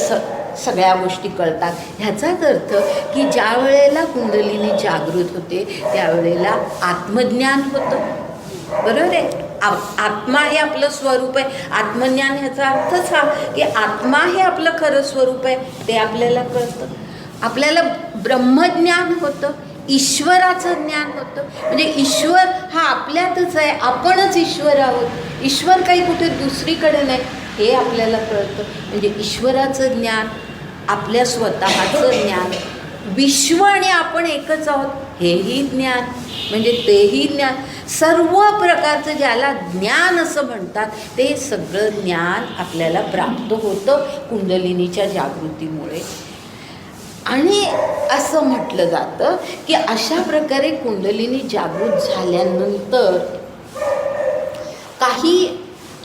सगळ्या गोष्टी कळतात. ह्याचाच अर्थ की ज्या वेळेला कुंडलिनी जागृत होते त्यावेळेला आत्मज्ञान होतं. बरोबर आहे. आत्मा हे आपलं स्वरूप आहे. आत्मज्ञान ह्याचा अर्थच हा की आत्मा हे आपलं खरं स्वरूप आहे, ते आपल्याला कळतं. आपल्याला ब्रह्मज्ञान होतं, ईश्वराचं ज्ञान होतं. म्हणजे ईश्वर हा आपल्यातच आहे, आपणच ईश्वर आहोत. ईश्वर काही कुठे दुसरीकडे नाही हे आपल्याला कळतं. म्हणजे ईश्वराचं ज्ञान, आपल्या स्वतःचं ज्ञान, विश्व आणि आपण एकच आहोत हेही ज्ञान, म्हणजे तेही ज्ञान. सर्व प्रकारचं ज्याला ज्ञान असं म्हणतात ते सगळं ज्ञान आपल्याला प्राप्त होतं कुंडलिनीच्या जागृतीमुळे. आणि असं म्हटलं जातं की अशा प्रकारे कुंडलिनी जागृत झाल्यानंतर काही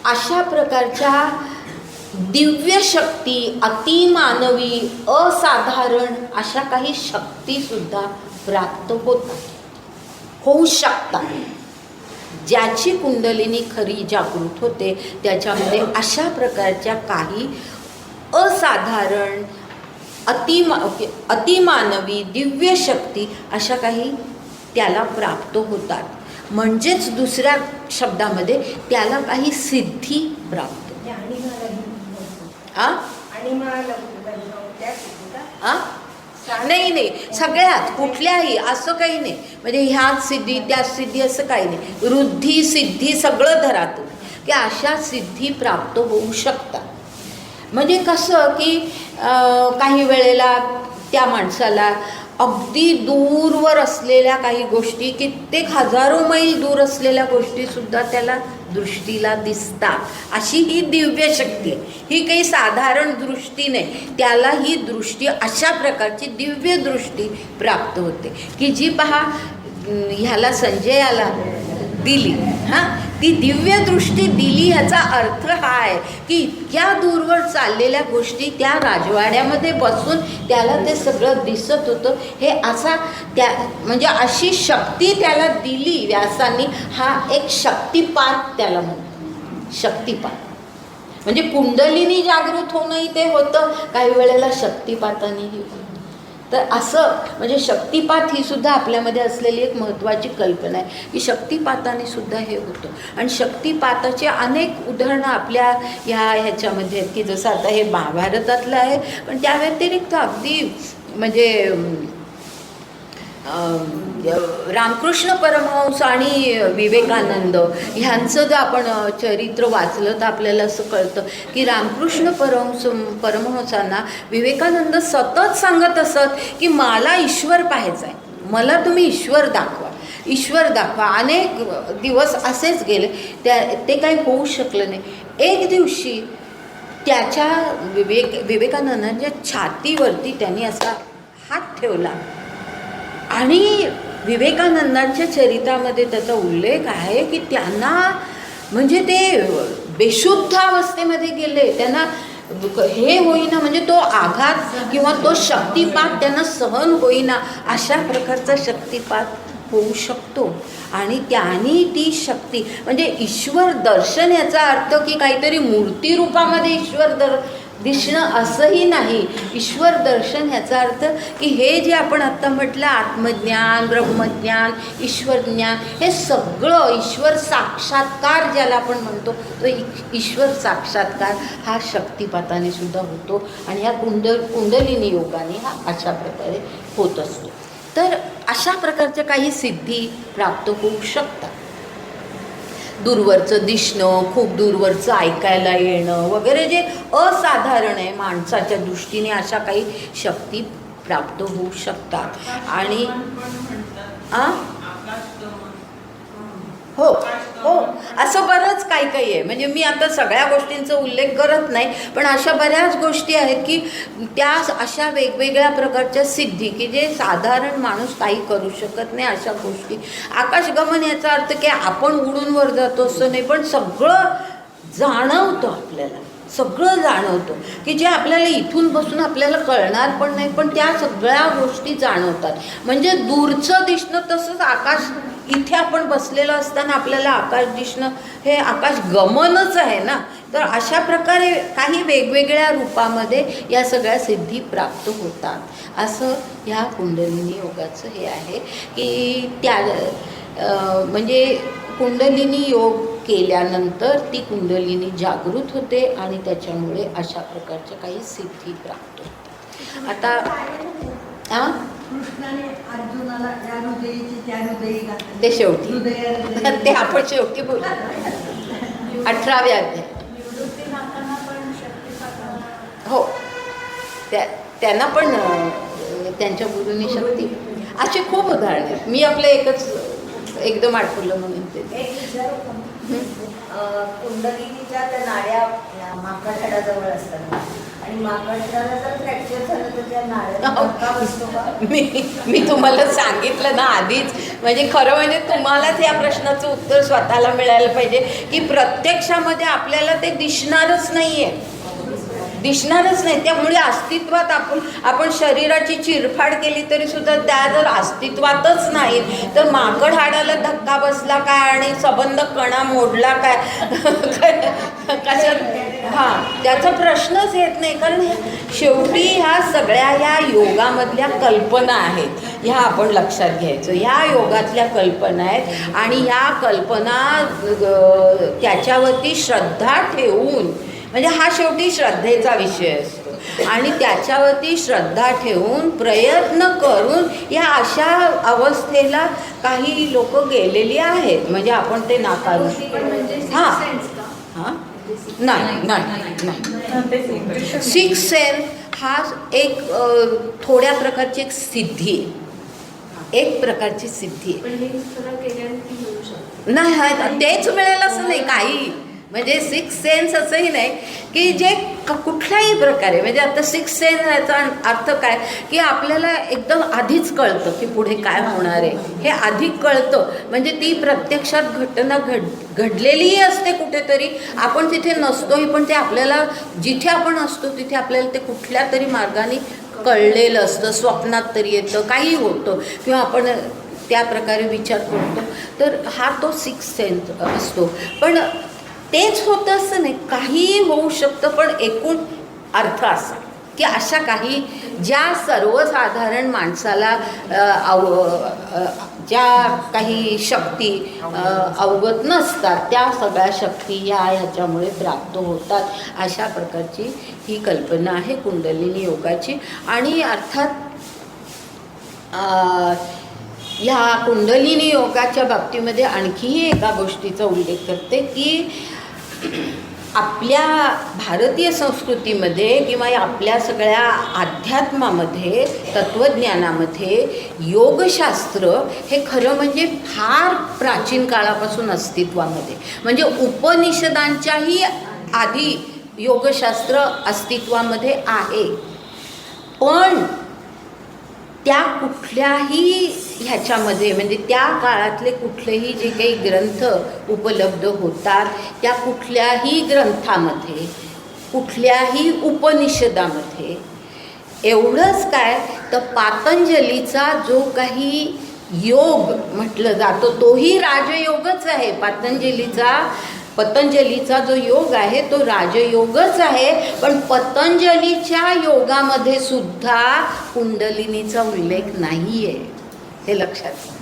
अशा प्रकारच्या दिव्य शक्ती, अतिमानवी, असाधारण अशा काही शक्तीसुद्धा प्राप्त होऊ शकतात. ज्याची कुंडलिनी खरी जागृत होते त्याच्यामध्ये अशा प्रकारच्या काही असाधारण, अतिमानवी, दिव्य शक्ती अशा काही त्याला प्राप्त होतात. म्हणजेच दुसऱ्या शब्दामध्ये त्याला काही सिद्धी प्राप्त. नाही, सगळ्यात कुठल्याही असं काही नाही. म्हणजे ह्याच सिद्धी त्याच सिद्धी असं काही नाही. वृद्धी सिद्धी सगळं धरात की अशा सिद्धी प्राप्त होऊ शकतात. म्हणजे कसं की काही वेळेला त्या माणसाला अगदी दूरवर असलेल्या काही गोष्टी, कित्येक हजारो मैल दूर असलेल्या गोष्टीसुद्धा त्याला दृष्टीला दिसतात. अशी ही दिव्य शक्ती, ही काही साधारण दृष्टी नाही. त्याला ही दृष्टी, अशा प्रकारची दिव्य दृष्टी प्राप्त होते की जी पहा ह्याला संजयाला दिली. ती दिव्य दृष्टी दिली ह्याचा अर्थ हा आहे की इतक्या दूरवर चाललेल्या गोष्टी त्या राजवाड्यामध्ये बसून त्याला ते सगळं दिसत होतं. हे असा त्या म्हणजे अशी शक्ती त्याला दिली व्यासांनी. हा एक शक्तिपात त्याला म्हणतो. शक्तिपात म्हणजे कुंडलिनी जागृत होणंही ते होतं, काही वेळेला शक्तिपातानेही होतं. तर असं म्हणजे शक्तिपात ही सुद्धा आपल्यामध्ये असलेली एक महत्त्वाची कल्पना आहे की शक्तिपाताने सुद्धा हे होतं. आणि शक्तिपाताचे अनेक उदाहरणं आपल्या ह्याच्यामध्ये आहेत की जसं आता हे महाभारतातलं आहे, पण त्या व्यतिरिक्त अगदी म्हणजे रामकृष्ण परमहंस आणि विवेकानंद ह्यांचं जर आपण चरित्र वाचलं तर आपल्याला असं कळतं की रामकृष्ण परमहंसांना विवेकानंद सतत सांगत असत की मला ईश्वर पाहायचा आहे, मला तुम्ही ईश्वर दाखवा, ईश्वर दाखवा. अनेक दिवस असेच गेले, ते काही होऊ शकलं नाही. एक दिवशी त्याच्या विवेकानंदांच्या छातीवरती त्यांनी असा हात ठेवला आणि विवेकानंदांच्या चरित्रामध्ये त्याचा उल्लेख आहे की त्यांना म्हणजे ते बेशुद्ध अवस्थेमध्ये गेले, त्यांना हे होईना, म्हणजे तो आघात किंवा तो शक्तिपात त्यांना सहन होईना. अशा प्रकारचा शक्तिपात होऊ शकतो. आणि त्यांनी ती शक्ती म्हणजे ईश्वर दर्शन याचा अर्थ की काहीतरी मूर्ती रूपामध्ये ईश्वर दिसणं असंही नाही. ईश्वर दर्शन ह्याचा अर्थ की हे जे आपण आत्ता म्हटलं आत्मज्ञान, ब्रह्मज्ञान, ईश्वर ज्ञान, हे सगळं ईश्वर साक्षात्कार ज्याला आपण म्हणतो तो ईश्वर साक्षात्कार हा शक्तिपाताने सुद्धा होतो. आणि ह्या कुंडलिनी योगाने हा अशा प्रकारे होत असतो. तर अशा प्रकारच्या काही सिद्धी प्राप्त होऊ शकतात. दूरवरचं दिसणं, खूप दूरवरचं ऐकायला येणं वगैरे जे असाधारण आहे माणसाच्या दृष्टीने, अशा काही शक्ती प्राप्त होऊ शकतात. आणि हो हो, असं बरंच काही काही आहे. म्हणजे मी आता सगळ्या गोष्टींचा उल्लेख करत नाही, पण अशा बऱ्याच गोष्टी आहेत की त्या अशा वेगवेगळ्या प्रकारच्या सिद्धी की जे साधारण माणूस काही करू शकत नाही. अशा गोष्टी आकाशगमन याचा अर्थ की आपण उडून वर जातो असं नाही, पण सगळं जाणवतं आपल्याला, सगळं जाणवतं की जे आपल्याला इथून बसून आपल्याला कळणार पण नाही, पण त्या सगळ्या गोष्टी जाणवतात. म्हणजे दूरचं दिसणं, तसंच आकाश इथे आपण बसलेलं असताना आपल्याला आकाश दिसणं हे आकाशगमनच आहे ना. तर अशा प्रकारे काही वेगवेगळ्या रूपामध्ये या सगळ्या सिद्धी प्राप्त होतात. असं ह्या कुंडलिनी योगाचं हे आहे की त्या म्हणजे कुंडलिनी योग केल्यानंतर ती कुंडलिनी जागृत होते आणि त्याच्यामुळे अशा प्रकारच्या काही सिद्धी प्राप्त होतात. आता कृष्णाने अर्जुनाला त्या हृदयीची त्या हृदयी घातली. ते शेवटी ते आपण शेवटी बोलू 18व्या अध्याय. हो, त्यांना पण त्यांच्या गुरुनी शक्ती, अशी खूप उदाहरणं आहेत. मी आपलं एकच एकदम आठवलं म्हणून ते कुंडलिनीच्या त्या नाड्या माकड हाडाजवळ असतात आणि माकड हाडाला जर फ्रॅक्चर झालं तर त्या नाड्या धक्का बसतो का? मी तुम्हाला सांगितलं ना आधीच. म्हणजे खरं म्हणजे तुम्हालाच या प्रश्नाचं उत्तर स्वतःला मिळायला पाहिजे की प्रत्यक्षामध्ये आपल्याला ते दिसणारच नाही आहे, दिसणारच नाही. त्यामुळे अस्तित्वात आपण शरीराची चिरफाड केली तरी सुद्धा त्या जर अस्तित्वातच नाहीत तर माकड हाडाला धक्का बसला काय आणि संबंध कणा मोडला काय कशात, हां, त्याचा प्रश्नच येत नाही. कारण शेवटी ह्या सगळ्या ह्या योगामधल्या कल्पना आहेत, ह्या आपण लक्षात घ्यायचं. ह्या योगातल्या कल्पना आहेत आणि ह्या कल्पना त्याच्यावरती श्रद्धा ठेवून, म्हणजे हा शेवटी श्रद्धेचा विषय असतो आणि त्याच्यावरती श्रद्धा ठेवून प्रयत्न करून या अशा अवस्थेला काही लोक गेलेली आहेत. म्हणजे आपण ते नाकारू, हां हां, नाही नाही नाही. सिक्स सेन्स हा एक थोड्या प्रकारची एक सिद्धी आहे, एक प्रकारची सिद्धी आहे. नाही, तेच मिळेल असं नाही काही. म्हणजे सिक्स सेन्स असंही नाही की जे कुठल्याही प्रकारे, म्हणजे आता सिक्स सेन्स याचा अर्थ काय की आपल्याला एकदम आधीच कळतं की पुढे काय होणार आहे, हे आधी कळतं. म्हणजे ती प्रत्यक्षात घटना घडलेलीही असते कुठेतरी, आपण तिथे नसतोही, पण ते आपल्याला जिथे आपण असतो तिथे आपल्याला ते कुठल्या तरी मार्गाने कळलेलं असतं. स्वप्नात तरी येतं, काही होतं किंवा आपण त्या प्रकारे विचार करतो. तर हा तो सिक्स सेन्स असतो. पण तेच होतं असं नाही, काहीही होऊ शकतं. पण एकूण अर्थ असा की अशा काही ज्या सर्वसाधारण माणसाला ज्या काही शक्ती अवगत नसतात त्या सगळ्या शक्ती ह्याच्यामुळे प्राप्त होतात. अशा प्रकारची ही कल्पना आहे कुंडलिनी योगाची. आणि अर्थात ह्या कुंडलिनी योगाच्या बाबतीमध्ये आणखीही एका गोष्टीचा उल्लेख करते की आपल्या भारतीय संस्कृतीमध्ये किंवा आपल्या सगळ्या अध्यात्मामध्ये, तत्त्वज्ञानामध्ये योगशास्त्र हे खरं म्हणजे फार प्राचीन काळापासून अस्तित्वामध्ये, म्हणजे उपनिषदांच्याही आधी योगशास्त्र अस्तित्वामध्ये आहे. पण त्या कुठल्याही ह्याच्यामध्ये, म्हणजे त्या काळातले कुठलेही जे काही ग्रंथ उपलब्ध होतात त्या कुठल्याही ग्रंथामध्ये, कुठल्याही उपनिषदामध्ये एवढंच काय तर पातंजलीचा जो काही योग म्हटलं जातो तोही राजयोगच आहे. पतंजलीचा जो योग आहे तो राजयोगच आहे. पण पतंजलीच्या योगामध्ये सुद्धा कुंडलिनीचा उल्लेख नाही आहे, हे लक्षात घ्या.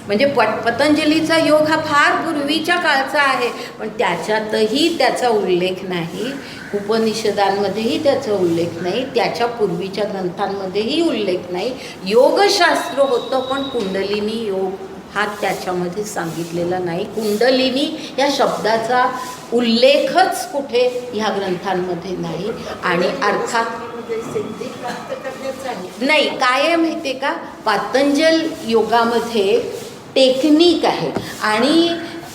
म्हणजे पतंजलीचा योग हा फार पूर्वीच्या काळचा आहे, पण त्याच्यातही त्याचा उल्लेख नाही. उपनिषदांमध्येही त्याचा उल्लेख नाही, त्याच्या पूर्वीच्या ग्रंथांमध्येही उल्लेख नाही. योगशास्त्र होतं पण कुंडलिनी योग हा त्याच्यामध्ये सांगितलेला नाही. कुंडलिनी या शब्दाचा उल्लेखच कुठे ह्या ग्रंथांमध्ये नाही. आणि अर्थात नाही, काय आहे माहिती आहे का, पातंजल योगामध्ये टेक्निक आहे आणि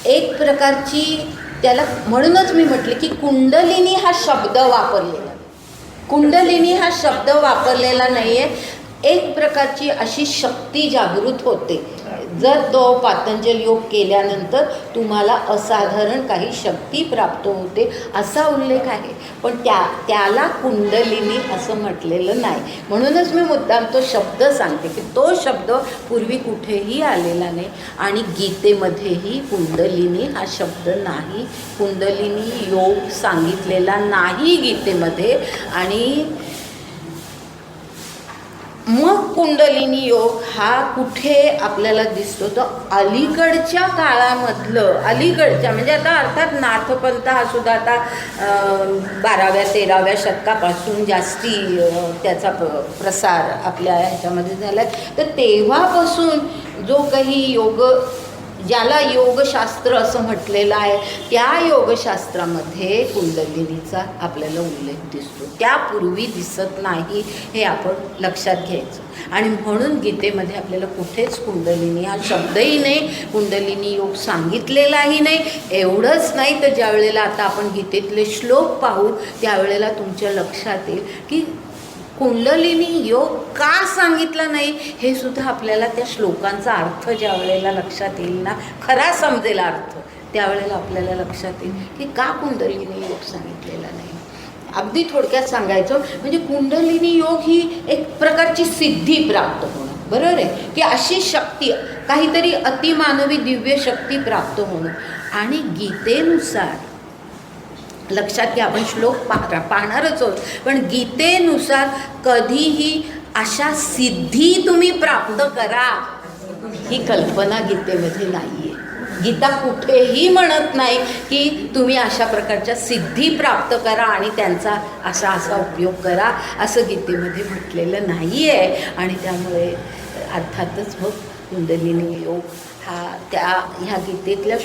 एक प्रकारची त्याला, म्हणूनच मी म्हटले की कुंडलिनी हा शब्द वापरलेला, कुंडलिनी हा शब्द वापरलेला नाही आहे. एक प्रकारची अशी शक्ती जागृत होते. जर तो पातंजल योग केल्यानंतर तुम्हाला असाधारण काही शक्ती प्राप्त होते असा उल्लेख आहे. पण त्याला कुंडलिनी असं म्हटलेलं नाही. म्हणूनच मी मुद्दाम तो शब्द सांगते की तो शब्द पूर्वी कुठेही आलेला नाही आणि गीतेमध्येही कुंडलिनी हा शब्द नाही. कुंडलिनी योग सांगितलेला नाही गीतेमध्ये. आणि मग कुंडलिनी योग हा कुठे आपल्याला दिसतो तर अलीकडच्या काळामधलं, अलीकडच्या म्हणजे आता अर्थात नाथपंथ हा सुद्धा आता 12व्या-13व्या शतकापासून जास्ती त्याचा प्रसार आपल्या ह्याच्यामध्ये झाला आहे. तर तेव्हापासून जो काही योग, ज्याला योगशास्त्र असं म्हटलेलं आहे, त्या योगशास्त्रामध्ये कुंडलिनीचा आपल्याला उल्लेख दिसतो. त्यापूर्वी दिसत नाही, हे आपण लक्षात घ्यायचं. आणि म्हणून गीतेमध्ये आपल्याला कुठेच कुंडलिनी हा शब्दही नाही, कुंडलिनी योग सांगितलेलाही नाही. एवढंच नाही तर ज्या वेळेला आता आपण गीतेतले श्लोक पाहू त्यावेळेला तुमच्या लक्षात येईल की कुंडलिनी योग का सांगितला नाही हे सुद्धा आपल्याला त्या श्लोकांचा अर्थ ज्या वेळेला लक्षात येईल ना, खरा समजेल अर्थ, त्यावेळेला आपल्याला लक्षात येईल की का कुंडलिनी योग सांगितलेला नाही. अगदी थोडक्यात सांगायचं म्हणजे कुंडलिनी योग ही एक प्रकारची सिद्धी प्राप्त होणं, बरोबर आहे की अशी शक्ती, काहीतरी अतिमानवी दिव्य शक्ती प्राप्त होणं. आणि गीतेनुसार लक्षात घ्या, आपण श्लोक पाहणारच आहोत, पण गीतेनुसार कधीही अशा सिद्धी तुम्ही प्राप्त करा ही कल्पना गीतेमध्ये नाही आहे. गीता कुठेही म्हणत नाही की तुम्ही अशा प्रकारच्या सिद्धी प्राप्त करा आणि त्यांचा असा उपयोग करा, असं गीतेमध्ये म्हटलेलं नाही आहे. आणि त्यामुळे अर्थातच मग कुंडलिनी योग हा ह्या गीतेतल्या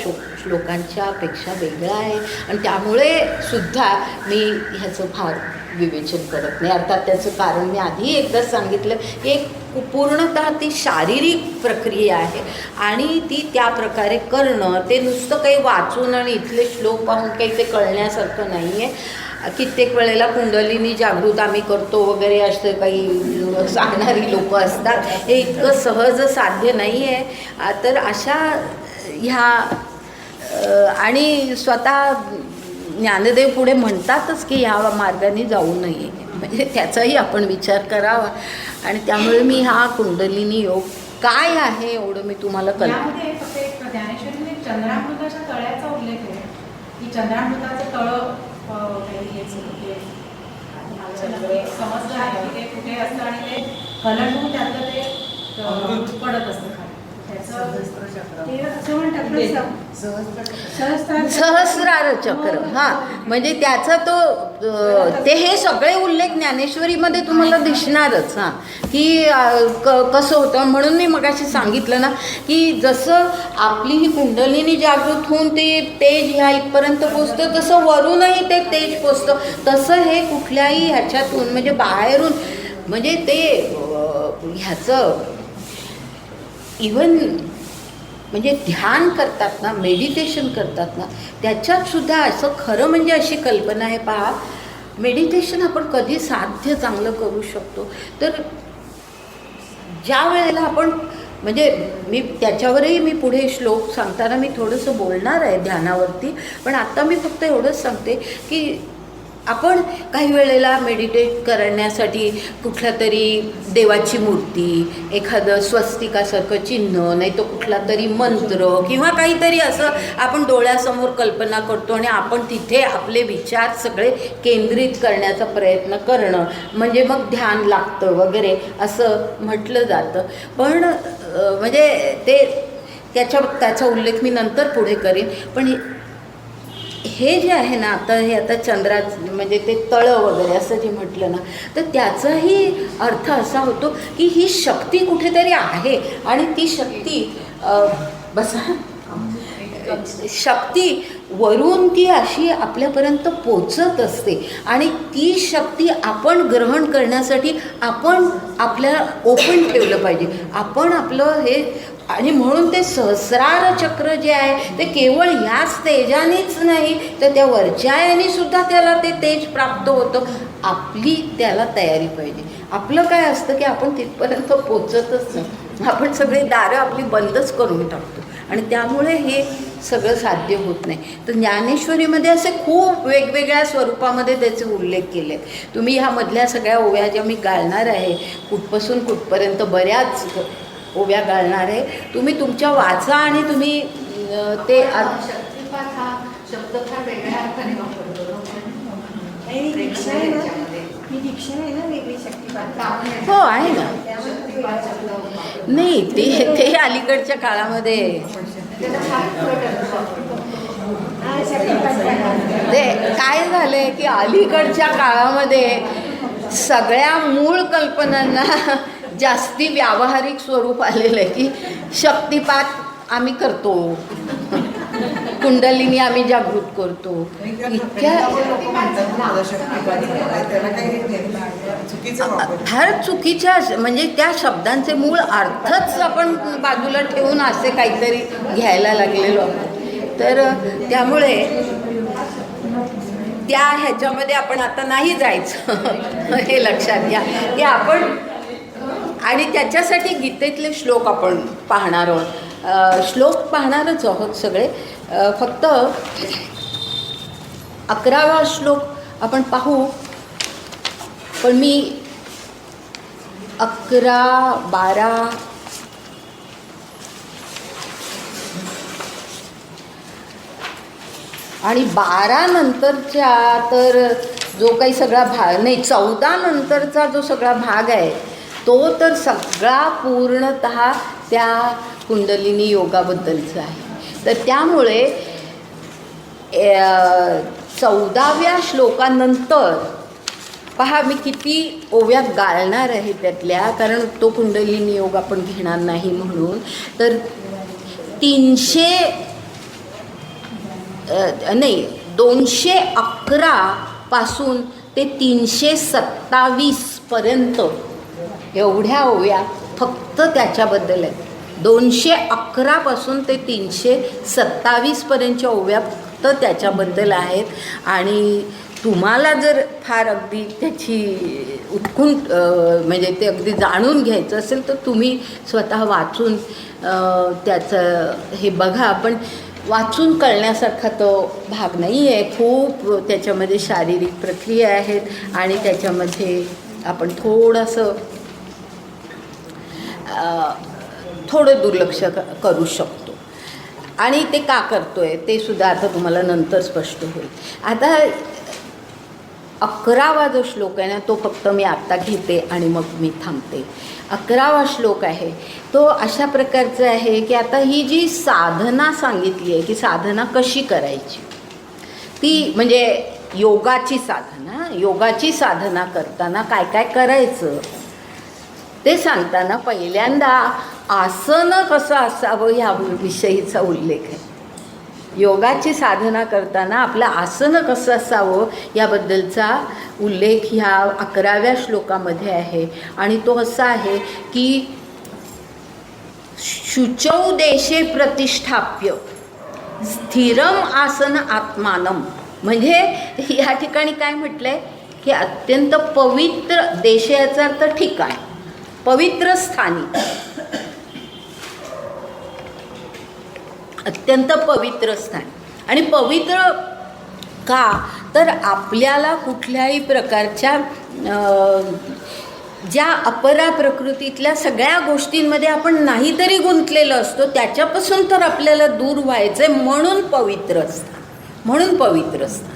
श्लोकांच्या पेक्षा वेगळा आहे. आणि त्यामुळे सुद्धा मी ह्याचं फार विवेचन करत नाही. अर्थात त्याचं कारण मी आधी एकदा सांगितलं की एक पूर्णतः ती शारीरिक प्रक्रिया आहे आणि ती त्या प्रकारे करणं, ते नुसतं काही वाचून आणि इथले श्लोक पाहून काही ते कळण्यासारखं नाही आहे. कित्येक वेळेला कुंडलिनी जागृत आम्ही करतो वगैरे असं काही सांगणारी लोक असतात. हे इतकं सहज साध्य नाही आहे. तर अशा ह्या आणि स्वतः ज्ञानदेव पुढे म्हणतातच की ह्या मार्गाने जाऊ नये, म्हणजे त्याचाही आपण विचार करावा. आणि त्यामुळे मी हा कुंडलिनी योग काय आहे एवढं मी तुम्हाला यामध्ये फक्त एक ज्ञानेश्वरीने चंद्रामृताच्या तळ्याचा उल्लेख आहे की चंद्रामृताचं तळं समजलं आहे की ते कुठे असतं आणि ते हलवून त्यातलं ते पडत असतं. सहस्रार चक्र, हां, म्हणजे त्याचा तो ते हे सगळे उल्लेख ज्ञानेश्वरीमध्ये तुम्हाला दिसणारच. हां, की कसं होतं. म्हणून मी मगाशी सांगितलं ना की जसं आपली ही कुंडलिनी जागृत होऊन ते तेज ह्या इथपर्यंत पोचतं, तसं वरूनही ते तेज पोचतं. तसं हे कुठल्याही ह्याच्यातून म्हणजे बाहेरून म्हणजे ते ह्याचं इवन म्हणजे ध्यान करतात ना, मेडिटेशन करतात ना, त्याच्यात सुद्धा असं खरं म्हणजे अशी कल्पना आहे. पहा, मेडिटेशन आपण कधी साध्य चांगलं करू शकतो तर ज्या वेळेला आपण म्हणजे मी त्याच्यावरही मी पुढे श्लोक सांगताना मी थोडंसं बोलणार आहे ध्यानावरती. पण आता मी फक्त एवढंच सांगते की आपण काही वेळेला मेडिटेट करण्यासाठी कुठल्या तरी देवाची मूर्ती, एखादं स्वस्तिकासारखं चिन्ह, नाही तर कुठला तरी मंत्र किंवा काहीतरी असं आपण डोळ्यासमोर कल्पना करतो आणि आपण तिथे आपले विचार सगळे केंद्रित करण्याचा प्रयत्न करणं, म्हणजे मग ध्यान लागतं वगैरे असं म्हटलं जातं. पण म्हणजे त्याचा उल्लेख मी नंतर पुढे करेन. पण हे जे आहे ना आता चंद्रा म्हणजे ते तळं वगैरे असं जे म्हटलं ना, तर त्याचाही अर्थ असा होतो की ही शक्ती कुठेतरी आहे आणि ती शक्ती शक्ती वरून ती अशी आपल्यापर्यंत पोचत असते आणि ती शक्ती आपण ग्रहण करण्यासाठी आपण आपल्या ओपन ठेवलं पाहिजे. आपण आपलं हे आणि म्हणून ते सहस्रार चक्र जे आहे ते केवळ ह्याच तेजानेच नाही तर त्या वरच्या सुद्धा त्याला ते तेज प्राप्त होतं. आपली त्याला तयारी पाहिजे. आपलं काय असतं की आपण तिथपर्यंत पोचतच नाही. आपण सगळे दारं आपली बंदच करून टाकतो आणि त्यामुळे हे सगळं साध्य होत नाही. तर ज्ञानेश्वरीमध्ये असे खूप वेगवेगळ्या स्वरूपामध्ये त्याचे उल्लेख केले आहेत. तुम्ही ह्या मधल्या सगळ्या ओव्या ज्या मी गाळणार आहे कुठपासून कुठपर्यंत बऱ्याच ओव्या गाळणार आहे. तुम्ही तुमच्या वाचा आणि तुम्ही ते शक्तिपात हा शब्द फार वेगळ्या अर्थाने वापरतो. आणि दीक्षा आहे ना, ही दीक्षा आहे ना वेगळी शक्तिपात. हो आहे ना. शक्तिपात शब्द वापरतो. नाही ते अलीकडच्या काळामध्ये त्याचा फार फरक वापरतो. हा, शक्तिपात. ते काय झालंय की अलीकडच्या काळामध्ये सगळ्या मूळ कल्पनांना जास्ती व्यावहारिक स्वरूप आलेलं आहे की शक्तिपात आम्ही करतो, कुंडलिनी आम्ही जागृत करतो. इतक्या फार चुकीच्या म्हणजे त्या शब्दांचे मूळ अर्थच आपण बाजूला ठेवून असे काहीतरी घ्यायला लागलेलो आहोत. तर त्यामुळे त्या ह्याच्यामध्ये आपण आता नाही जायचं हे लक्षात घ्या की आपण आणि त्याच्यासाठी गीतेतले श्लोक आपण पाहणार आहोत. श्लोक पाहणारच आहोत सगळे. फक्त 11वा श्लोक आपण पाहू. पण मी 11, 12 आणि 12 नंतरच्या तर जो काही सगळा भाग नाही 14 नंतरचा जो सगळा भाग आहे तो तर सगळा पूर्णतः त्या कुंडलिनी योगाबद्दलचा आहे. तर त्यामुळे 14व्या श्लोकानंतर पहा मी किती ओव्या गाळणार आहे त्यातल्या, कारण तो कुंडलिनी योग आपण घेणार नाही म्हणून. तर 211 पासून ते 327 पर्यंत एवढ्या ओव्या फक्त त्याच्याबद्दल आहेत. 211 पासून ते 327 पर्यंतच्या ओव्या फक्त त्याच्याबद्दल आहेत. आणि तुम्हाला जर फार अगदी त्याची उत्कुंठ म्हणजे ते अगदी जाणून घ्यायचं असेल तर तुम्ही स्वतः वाचून त्याचं हे बघा. पण वाचून कळण्यासारखा तो भाग नाही आहे. खूप त्याच्यामध्ये शारीरिक प्रक्रिया आहेत आणि त्याच्यामध्ये आपण थोडं दुर्लक्ष करू शकतो. आणि ते का करतो आहे ते सुद्धा आता तुम्हाला नंतर स्पष्ट होईल. आता 11वा जो श्लोक आहे ना तो फक्त मी आत्ता घेते आणि मग मी थांबते. 11वा श्लोक आहे तो अशा प्रकारचा आहे की आता ही जी साधना सांगितली आहे की साधना कशी करायची ती म्हणजे योगाची साधना करताना काय काय करायचं ते सांगताना पहिल्यांदा आसन कसं असावं ह्याविषयीचा उल्लेख आहे. योगाची साधना करताना आपलं आसन कसं असावं याबद्दलचा उल्लेख ह्या 11व्या श्लोकामध्ये आहे. आणि तो असा आहे की शुचौ देशे प्रतिष्ठाप्य स्थिरम आसन आत्मानम. म्हणजे या ठिकाणी काय म्हटलं आहे की अत्यंत पवित्र देश याचा अर्थ ठिकाण, पवित्र स्थानी, अत्यंत पवित्र स्थान. आणि पवित्र का तर आपल्याला कुठल्याही प्रकारच्या ज्या अपरा प्रकृतीतल्या सगळ्या गोष्टींमध्ये आपण नाहीतरी गुंतलेलो असतो त्याच्यापासून तर आपल्याला दूर व्हायचं आहे म्हणून पवित्र स्थान.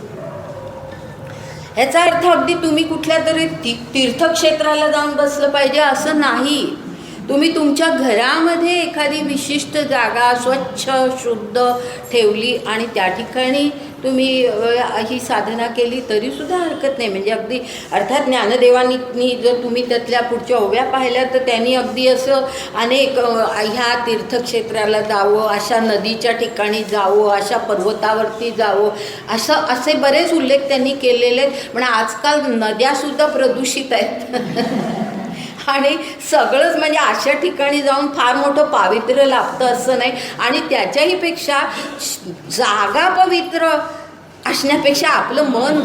ह्याचा अर्थ अगदी तुम्ही कुठल्या तरी तीर्थक्षेत्राला जाऊन बसलं पाहिजे असं नाही. तुम्ही तुमच्या घरामध्ये एखादी विशिष्ट जागा स्वच्छ शुद्ध ठेवली आणि त्या ठिकाणी तुम्ही ही साधना केली तरीसुद्धा हरकत नाही. म्हणजे अगदी अर्थात ज्ञानदेवांनी जर तुम्ही त्यातल्या पुढच्या ओव्या पाहिल्या तर त्यांनी अगदी असं अनेक ह्या तीर्थक्षेत्राला जावं, अशा नदीच्या ठिकाणी जावं, अशा पर्वतावरती जावं, असे बरेच उल्लेख त्यांनी केलेले आहेत. पण आजकाल नद्यासुद्धा प्रदूषित आहेत आणि सगळंच म्हणजे अशा ठिकाणी जाऊन फार मोठं पावित्र्य लाभतं असं नाही. आणि त्याच्याही पेक्षा जागा पवित्र असण्यापेक्षा आपलं मन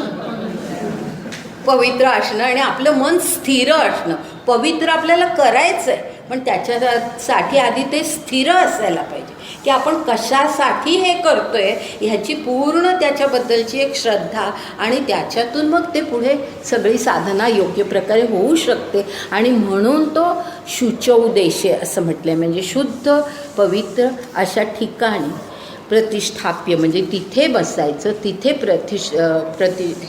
पवित्र असणं आणि आपलं मन स्थिर असणं. पवित्र आपल्याला करायचं आहे, पण त्याच्यासाठी आधी ते स्थिर असायला पाहिजे की आपण कशासाठी हे करतोय ह्याची पूर्ण त्याच्याबद्दलची एक श्रद्धा, आणि त्याच्यातून मग ते पुढे सगळी साधना योग्य प्रकारे होऊ शकते. आणि म्हणून तो शुचौदेशे असं म्हटलं आहे, म्हणजे शुद्ध पवित्र अशा ठिकाणी प्रतिष्ठाप्य म्हणजे तिथे बसायचं, तिथे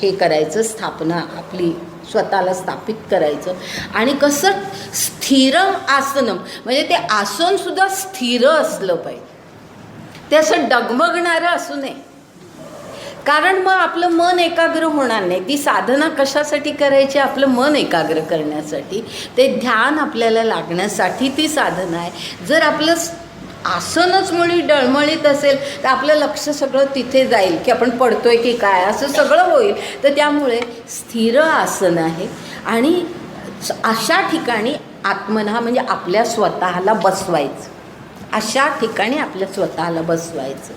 हे करायचं, स्थापना आपली स्वतःला स्थापित करायचं. आणि कसं स्थिर आसनम म्हणजे ते आसनसुद्धा स्थिर असलं पाहिजे, ते असं डगमगणारं असू नये, कारण मग आपलं मन एकाग्र होणार नाही. ती साधना कशासाठी करायची? आपलं मन एकाग्र करण्यासाठी, ते ध्यान आपल्याला लागण्यासाठी ती साधना आहे. जर आपलं आसनच मुळी डळमळीत असेल तर आपलं लक्ष सगळं तिथे जाईल की आपण पडतोय की काय, असं सगळं होईल. तर त्यामुळे स्थिर आसन आहे आणि अशा ठिकाणी आत्मना म्हणजे आपल्या स्वतःला बसवायचं, अशा ठिकाणी आपल्या स्वतःला बसवायचं.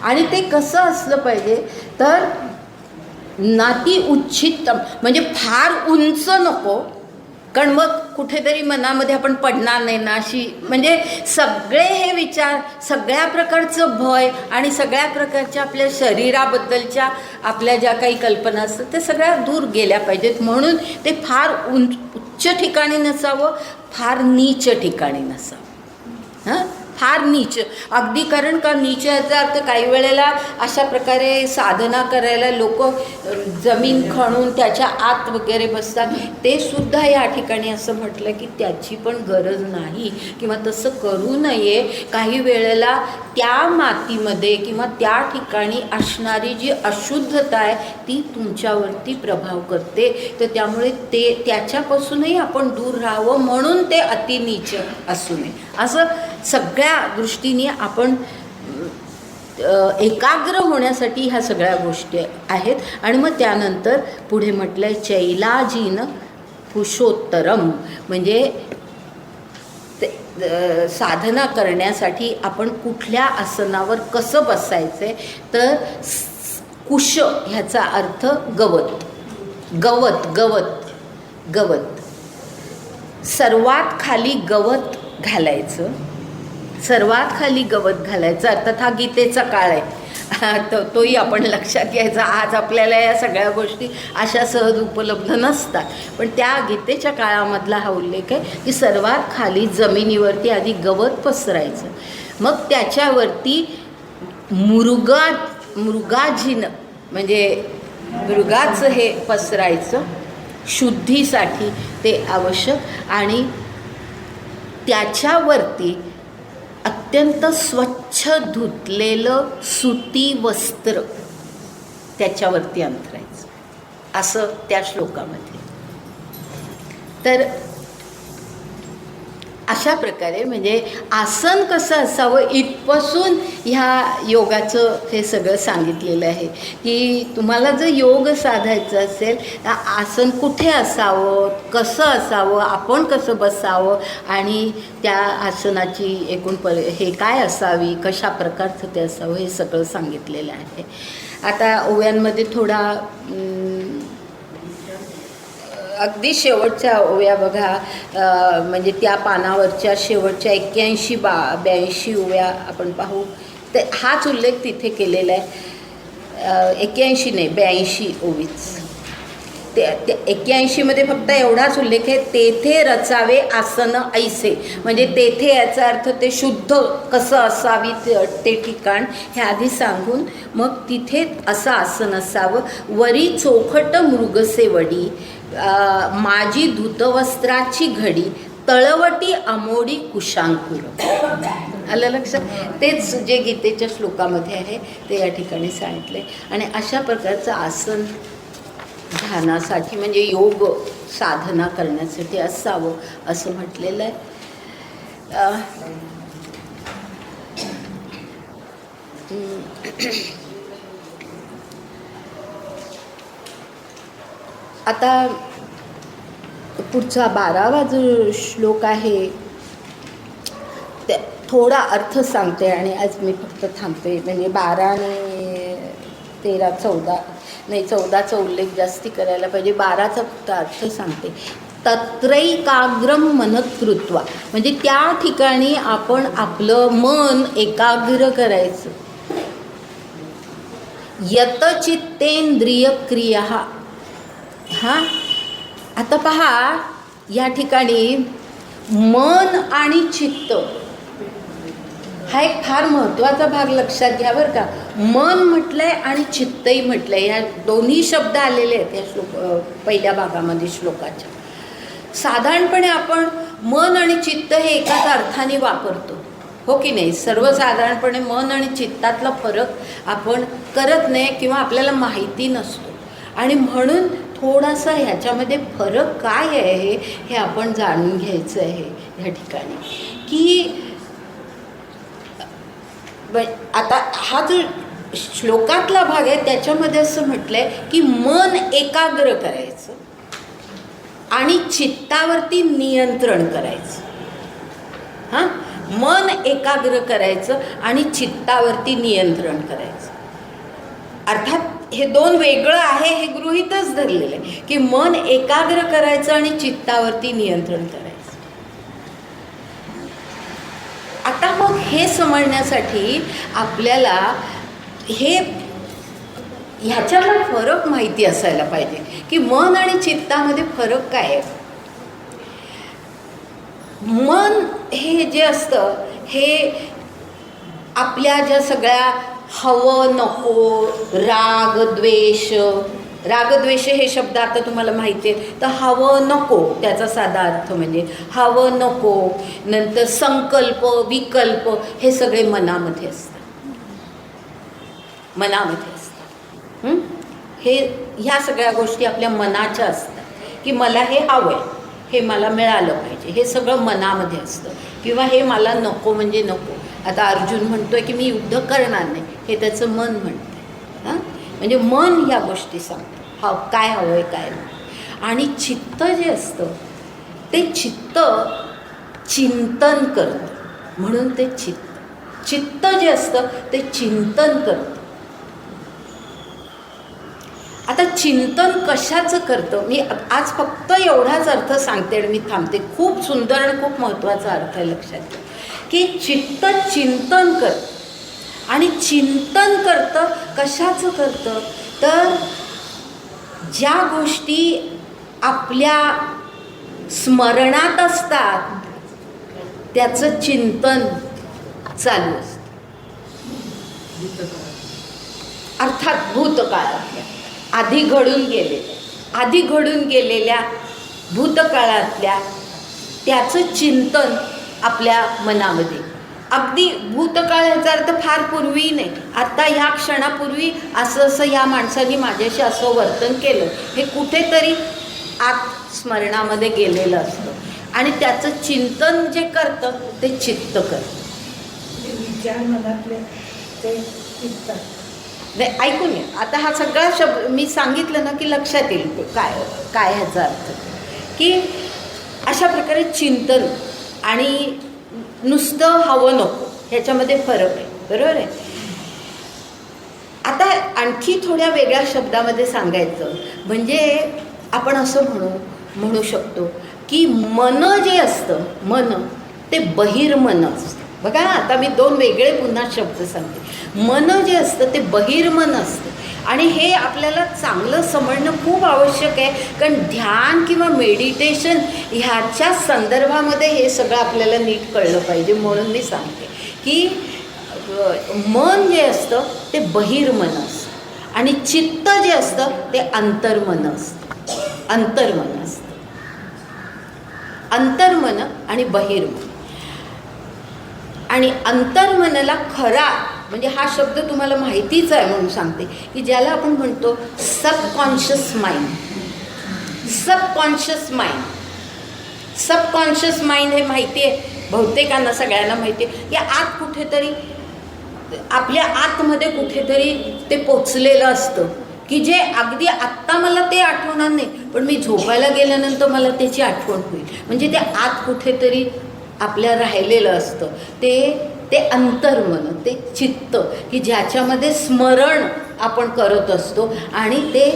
आणि ते कसं असलं पाहिजे तर नाती उच्छित्तम म्हणजे फार उंच नको, कारण मग कुठेतरी मनामध्ये आपण पडणार नाही ना अशी, म्हणजे सगळे हे विचार, सगळ्या प्रकारचं भय आणि सगळ्या प्रकारच्या आपल्या शरीराबद्दलच्या आपल्या ज्या काही कल्पना असतात ते सगळ्या दूर गेल्या पाहिजेत. म्हणून ते फार उच्च ठिकाणी नसावं, फार नीच ठिकाणी नसावं. हां, फार नीच अगदी, कारण का नीच याचा अर्थ काही वेळेला अशा प्रकारे साधना करायला लोक जमीन खणून त्याच्या आत वगैरे बसतात. ते सुद्धा या ठिकाणी असं म्हटलं की त्याची पण गरज नाही किंवा तसं करू नये. काही वेळेला त्या मातीमध्ये किंवा त्या ठिकाणी असणारी जी अशुद्धता आहे ती तुमच्यावरती प्रभाव करते. तर त्यामुळे त्याच्यापासूनही आपण दूर राहावं, म्हणून ते अतिनीच असू नये. असं सगळ्या दृष्टीने आपण एकाग्र होण्यासाठी ह्या सगळ्या गोष्टी आहेत. आणि मग त्यानंतर पुढे म्हटलं आहे चैलाजीन पुषोत्तरम म्हणजे साधना करण्यासाठी आपण कुठल्या आसनावर कसं बसायचं आहे तर कुश ह्याचा अर्थ गवत, गवत गवत गवत सर्वात खाली गवत घालायचं, सर्वात खाली गवत घालायचं. अर्थात हा गीतेचा काळ आहे, तोही आपण लक्षात घ्यायचा. आज आपल्याला या सगळ्या गोष्टी अशा सहज उपलब्ध नसतात, पण त्या गीतेच्या काळामधला हा उल्लेख आहे की सर्वात खाली जमिनीवरती आधी गवत पसरायचं, मग त्याच्यावरती मृगाजीन म्हणजे मृगाचं हे पसरायचं शुद्धीसाठी, ते आवश्यक. आणि त्याच्यावरती अत्यंत स्वच्छ धुतलेलं सुती वस्त्र त्याच्यावरती अंथरायचं असं त्या श्लोकामध्ये. तर अशा प्रकारे म्हणजे आसन कसं असावं इथपासून ह्या योगाचं हे सगळं सांगितलेलं आहे की तुम्हाला जर योग साधायचं असेल तर आसन कुठे असावं, कसं असावं, आपण कसं बसावं आणि त्या आसनाची एकूण हे काय असावी, कशा प्रकारचं ते असावं हे सगळं सांगितलेलं आहे. आता ओव्यांमध्ये थोडा अगदी शेवटच्या ओव्या बघा, म्हणजे त्या पानावरच्या शेवटच्या 81-82 ओव्या आपण पाहू. तर हाच उल्लेख तिथे केलेला आहे. 81 नाही 82 ओवीच. ते 81मध्ये फक्त एवढाच उल्लेख आहे, तेथे रचावे आसन ऐसे, म्हणजे तेथे याचा अर्थ ते शुद्ध कसं असावी ते ठिकाण हे आधी सांगून मग तिथे असं आसन असावं. वरी चोखट मृगसे वडी, माझी धुतवस्त्राची घडी तळवटी आमोडी कुशांकुर. आलं लक्षात? तेच जे गीतेच्या श्लोकामध्ये आहे ते या ठिकाणी सांगितले. आणि अशा प्रकारचं आसन ध्यानासाठी म्हणजे योग साधना करण्यासाठी असावं असं म्हटलेलं आहे. आता पुढचा 12वा जो श्लोक आहे ते थोडा अर्थ सांगते आणि आज मी फक्त थांबते. म्हणजे 12 आणि 13, 14 नाही 14चा उल्लेख जास्ती करायला पाहिजे. 12चा फक्त अर्थ सांगते. तत्रैकाग्रम मनकृत्वा म्हणजे त्या ठिकाणी आपण आपलं मन एकाग्र करायचं. यतचित्तेंद्रिय क्रिया. हां, आता पहा या ठिकाणी मन आणि चित्त हा एक फार महत्त्वाचा भाग लक्षात घ्या बरं का. मन म्हटलंय आणि चित्तही म्हटलंय. या दोन्ही शब्द आलेले आहेत या पहिल्या भागामध्ये श्लोकाच्या. साधारणपणे आपण मन आणि चित्त हे एकाच अर्थाने वापरतो, हो की नाही? सर्वसाधारणपणे मन आणि चित्तातला फरक आपण करत नाही किंवा आपल्याला माहिती नसतो. आणि म्हणून थोडासा ह्याच्यामध्ये फरक काय आहे हे आपण जाणून घ्यायचं आहे ह्या ठिकाणी. की आता हा जो श्लोकातला भाग आहे त्याच्यामध्ये असं म्हटलं आहे की मन एकाग्र करायचं आणि चित्तावरती नियंत्रण करायचं. हां, मन एकाग्र करायचं आणि चित्तावरती नियंत्रण करायचं. अर्थात हे दोन वेगळं आहे हे गृहीतच धरलेलं आहे की मन एकाग्र करायचं आणि चित्तावरती नियंत्रण करायचं. आता मग हे समजण्यासाठी आपल्याला ह्याच्यातला फरक माहिती असायला पाहिजे की मन आणि चित्तामध्ये फरक काय आहे. मन हे जे असतं हे आपल्या ज्या सगळ्या हवं नको, रागद्वेष हे शब्द आता तुम्हाला माहिती आहे. तर हवं नको त्याचा साधा अर्थ म्हणजे हवं नको, नंतर संकल्प विकल्प हे सगळे मनामध्ये असतात. ह्या सगळ्या गोष्टी आपल्या मनाच्या असतात की मला हे हवं आहे, हे मला मिळालं पाहिजे, हे सगळं मनामध्ये असतं. किंवा हे मला नको म्हणजे नको. आता अर्जुन म्हणतोय की मी युद्ध करणार नाही, हे त्याचं मन म्हणतं. हां, म्हणजे मन ह्या गोष्टी सांगतं काय हवं आहे काय नको. आणि चित्त जे असतं ते चित्त चिंतन करतं. म्हणून ते चित्त जे असतं ते चिंतन करतं. आता चिंतन कशाचं करतं मी आज फक्त एवढाच अर्थ सांगते आणि मी थांबते. खूप सुंदर आणि खूप महत्त्वाचा अर्थ आहे लक्षात घ्या की चित्त चिंतन करतं. आणि चिंतन करतं कशाचं करतं तर ज्या गोष्टी आपल्या स्मरणात असतात त्याचं चिंतन चालू असतं. अर्थात भूतकाळातल्या आधी घडून गेलेल्या भूतकाळातल्या त्याचं चिंतन आपल्या मनामध्ये. अगदी भूतकाळ याचा अर्थ फार पूर्वी नाही, आत्ता ह्या क्षणापूर्वी असं ह्या माणसाने माझ्याशी असं वर्तन केलं हे कुठेतरी आत स्मरणामध्ये गेलेलं असतं. आणि त्याचं चिंतन जे करतं ते चित्त करतं. विचार मनातले ते चित्त. नाही, ऐकून घ्या. आता हा सगळा शब्द मी सांगितलं ना की लक्षात येईल काय ह्याचा अर्थ. की अशा प्रकारे चिंतन आणि नुसतं हवं नको ह्याच्यामध्ये फरक आहे, बरोबर आहे. आता आणखी थोड्या वेगळ्या शब्दामध्ये सांगायचं म्हणजे आपण असं म्हणू शकतो की मन जे असतं मन ते बहिर्मन असतं. बघा आता मी दोन वेगळे पुन्हा शब्द सांगते. मन जे असतं ते बहिर्मन असतं. आणि हे आपल्याला चांगलं समजणं खूप आवश्यक आहे कारण ध्यान किंवा मेडिटेशन ह्याच्या संदर्भामध्ये हे सगळं आपल्याला नीट कळलं पाहिजे. म्हणून मी सांगते की मन जे असतं ते बहिर्मन असतं आणि चित्त जे असतं ते अंतर्मन असतं. अंतर्मन अंतर्मन आणि बहिर्मन. आणि अंतर्मनाला खरा म्हणजे हा शब्द तुम्हाला माहितीच आहे म्हणून सांगते की ज्याला आपण म्हणतो subconscious mind. Subconscious mind, subconscious mind हे माहिती आहे बहुतेकांना, सगळ्यांना माहिती आहे की आत कुठेतरी आपल्या आतमध्ये कुठेतरी ते पोचलेलं असतं की जे अगदी आत्ता मला ते आठवणार नाही, पण मी झोपायला गेल्यानंतर मला त्याची आठवण होईल. म्हणजे ते आत कुठेतरी आपल्या राहिलेलं असतं. ते अंतर्मन, ते चित्त की ज्याच्यामध्ये स्मरण आपण करत असतो. आणि ते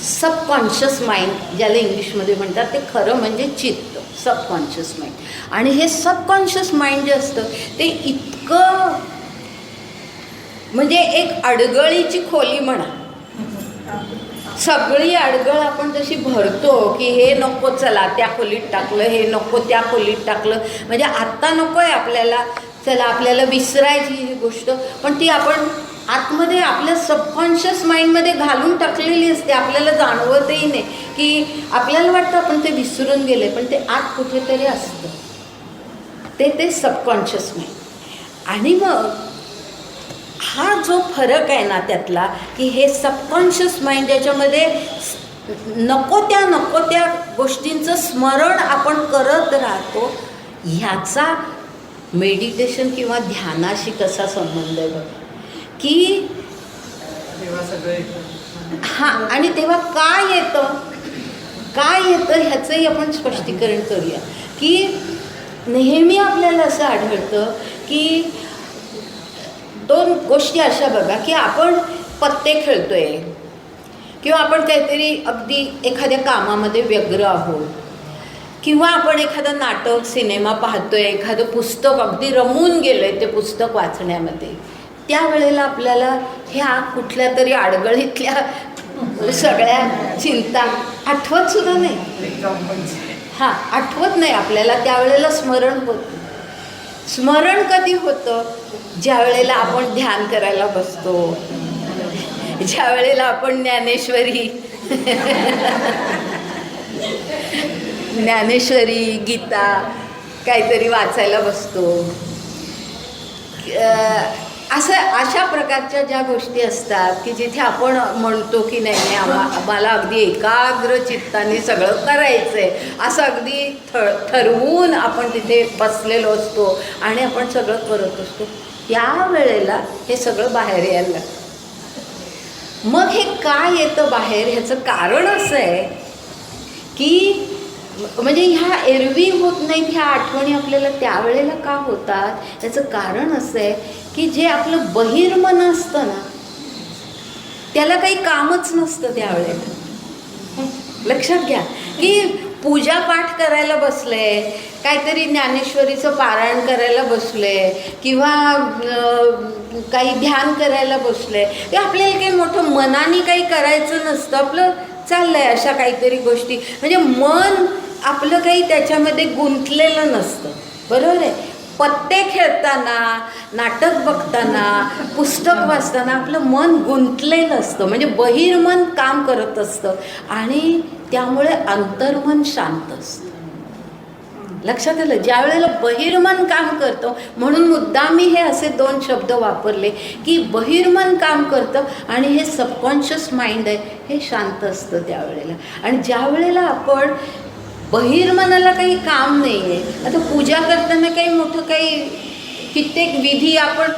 सबकॉन्शियस माइंड ज्याला इंग्लिशमध्ये म्हणतात, ते खरं म्हणजे चित्त, सबकॉन्शियस माइंड. आणि हे सबकॉन्शियस माइंड जे असतं ते इतकं म्हणजे एक अडगळीची खोली म्हणा. सगळी अडगळ आपण जशी भरतो की हे नको चला त्या खोलीत टाकलं, हे नको त्या खोलीत टाकलं, म्हणजे आत्ता नको आहे आपल्याला, चला आपल्याला विसरायची ही गोष्ट, पण ती आपण आतमध्ये आपल्या सबकॉन्शियस माइंडमध्ये घालून टाकलेली असते. आपल्याला जाणवतही नाही की आपल्याला वाटतं आपण ते विसरून गेले, पण ते आत कुठेतरी असतं. ते सबकॉन्शियस माइंड. आणि मग हा जो फरक आहे ना त्यातला की हे सबकॉन्शियस माइंड ज्याच्यामध्ये नको त्या गोष्टींचं स्मरण आपण करत राहतो, ह्याचा मेडिटेशन किंवा ध्यानाशी कसा संबंध आहे बघा. की हां, आणि तेव्हा काय येतं ह्याचंही आपण स्पष्टीकरण करूया. की नेहमी आपल्याला असं आढळतं की दोन गोष्टी अशा बघा की आपण पत्ते खेळतोय किंवा आपण काहीतरी अगदी एखाद्या कामामध्ये व्यग्र आहोत किंवा आपण एखादं नाटक, सिनेमा पाहतोय, एखादं पुस्तक अगदी रमून गेलं आहे ते पुस्तक वाचण्यामध्ये. त्यावेळेला आपल्याला ह्या कुठल्या तरी अडगळीतल्या सगळ्या चिंता आठवतसुद्धा नाही. हां, आठवत नाही आपल्याला. त्यावेळेला स्मरण होतं. स्मरण कधी होतं? ज्या वेळेला आपण ध्यान करायला बसतो, ज्या वेळेला आपण ज्ञानेश्वरी गीता काहीतरी वाचायला बसतो. अशा प्रकारच्या ज्या गोष्टी असतात की जिथे आपण म्हणतो की नाही आम्हाला अगदी एकाग्र चित्ताने सगळं करायचं आहे, असं अगदी ठरवून आपण तिथे बसलेलो असतो आणि आपण सगळं करत असतो. त्यावेळेला हे सगळं बाहेर यायला लागतं. मग हे काय येतं बाहेर? ह्याचं कारण असं आहे की म्हणजे ह्या एरवी होत नाहीत ह्या आठवणी आपल्याला त्यावेळेला का होतात? याचं कारण असं आहे की जे आपलं बहिर्मन असतं ना त्याला काही कामच नसतं त्यावेळेला. लक्षात घ्या की पूजापाठ करायला बसले, काहीतरी ज्ञानेश्वरीचं पारायण करायला बसले किंवा काही ध्यान करायला बसले, ते आपल्याला काही मोठं मनाने काही करायचं नसतं. आपलं चाललं आहे अशा काहीतरी गोष्टी, म्हणजे मन आपलं काही त्याच्यामध्ये गुंतलेलं नसतं. बरोबर आहे. पत्ते खेळताना, नाटक बघताना, पुस्तक वाचताना आपलं मन गुंतलेलं असतं, म्हणजे बहिर्मन काम करत असतं आणि त्यामुळे अंतर्मन शांत असतं. लक्षात आलं? ज्या वेळेला बहिर्मन काम करतं, म्हणून मुद्दाम मी हे असे दोन शब्द वापरले की बहिर्मन काम करतं आणि हे सबकॉन्शियस माइंड आहे हे शांत असतं त्यावेळेला. आणि ज्या वेळेला आपण बहिर्मनाला काही काम नाही आहे, आता पूजा करताना काही मोठं काही कित्येक विधी आपण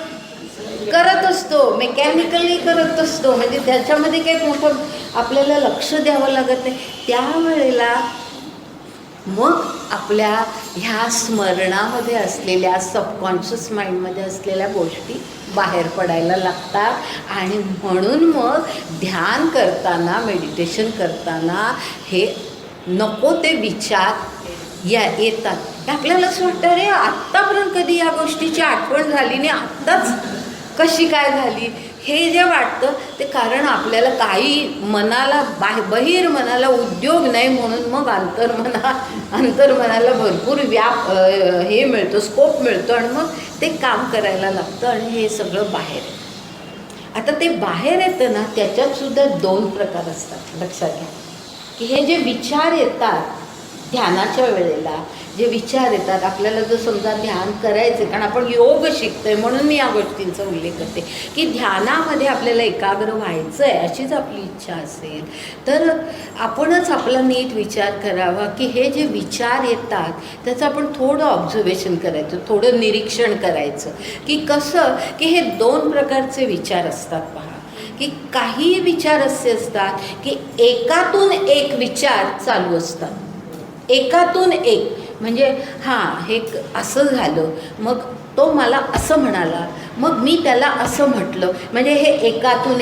करत असतो, मेकॅनिकली करत असतो, म्हणजे त्याच्यामध्ये काही मोठं आपल्याला लक्ष द्यावं लागत नाही. त्यावेळेला मग आपल्या ह्या स्मरणामध्ये असलेल्या सबकॉन्शियस माइंडमध्ये असलेल्या गोष्टी बाहेर पडायला लागतात आणि म्हणून मग ध्यान करताना, मेडिटेशन करताना हे नको ते विचार येतात. आपल्याला असं वाटतं अरे आत्तापर्यंत कधी या गोष्टीची आठवण झाली नाही, आत्ताच कशी काय झाली, हे जे वाटतं ते कारण आपल्याला काही मनाला बहिर्मनाला उद्योग नाही, म्हणून मग अंतर्मनाला भरपूर हे मिळतं, स्कोप मिळतो आणि मग ते काम करायला लागतं आणि हे सगळं बाहेर येतं. आता ते बाहेर येतं ना त्याच्यात सुद्धा दोन प्रकार असतात. लक्षात घ्या की हे जे विचार येतात ध्यानाच्या वेळेला जे विचार येतात आपल्याला, जर समजा ध्यान करायचं, कारण आपण योग शिकतोय म्हणून मी या गोष्टींचा उल्लेख करते की ध्यानामध्ये आपल्याला एकाग्र व्हायचं आहे अशीच आपली इच्छा असेल तर आपणच आपला नीट विचार करावा की हे जे विचार येतात त्याचं आपण थोडं ऑब्झर्वेशन करायचं, थोडं निरीक्षण करायचं की कसं की हे 2 प्रकारचे विचार असतात. पहा की काही विचार असे असतात की एकातून एक विचार चालू असतात, एकातून एक, म्हणजे हां हे असं झालं, मग तो मला असं म्हणाला, मग मी त्याला असं म्हटलं, म्हणजे हे एकातून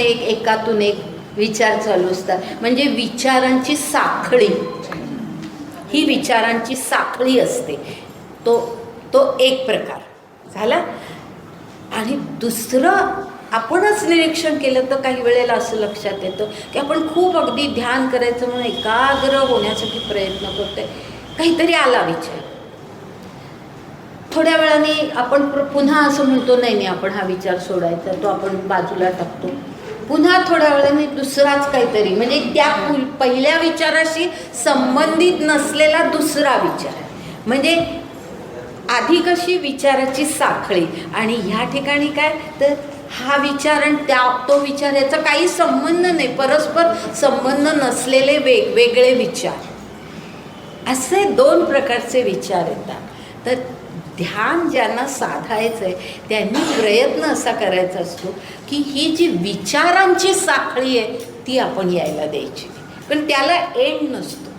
एक विचार चालू असतात. म्हणजे विचारांची साखळी, ही विचारांची साखळी असते. तो एक प्रकार झाला. आणि दुसरं आपणच निरीक्षण केलं तर काही वेळेला असं लक्षात येतं की आपण खूप अगदी ध्यान करायचं म्हणून एकाग्र होण्यासाठी प्रयत्न करतोय, काहीतरी आला विचार, थोड्या वेळाने आपण पुन्हा असं म्हणतो नाही आपण हा विचार सोडायचा, तो आपण बाजूला टाकतो, पुन्हा थोड्या वेळाने दुसराच काहीतरी, म्हणजे त्या पहिल्या विचाराशी संबंधित नसलेला दुसरा विचार, म्हणजे आधी कशी विचाराची साखळी आणि ह्या ठिकाणी काय तर हा विचार आणि तो विचार याचा काही संबंध नाही, परस्पर संबंध नसलेले वेगवेगळे विचार, असे 2 प्रकारचे विचार येतात. तर ध्यान ज्यांना साधायचं आहे त्यांनी प्रयत्न असा करायचा असतो की ही जी विचारांची साखळी आहे ती आपण यायला द्यायची, पण त्याला एंड नसतो.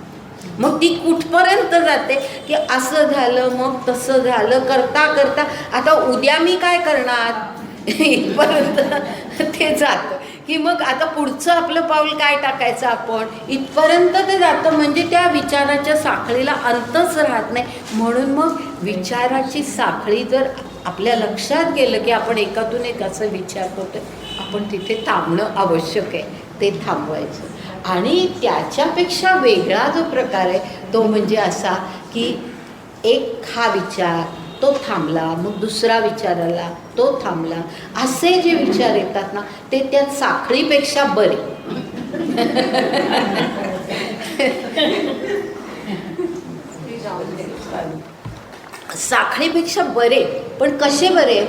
मग ती कुठपर्यंत जाते की असं झालं मग तसं झालं करता करता आता उद्या मी काय करणार इथपर्यंत ते जातं की मग आता पुढचं आपलं पाऊल काय टाकायचं आपण इथपर्यंत ते जातं. म्हणजे त्या विचाराच्या साखळीला अंतच राहत नाही. म्हणून मग विचाराची साखळी जर आपल्या लक्षात गेलं की आपण एकातून एक असं विचार करतोय, आपण तिथे थांबणं आवश्यक आहे, ते थांबवायचं. आणि त्याच्यापेक्षा वेगळा जो प्रकार आहे तो म्हणजे असा की एक हा विचार तो थांबला, मग दुसरा विचार आला तो थांबला, असे जे विचार येतात ना ते त्या साखळीपेक्षा बरे. साखळीपेक्षा बरे, पण कसे बरे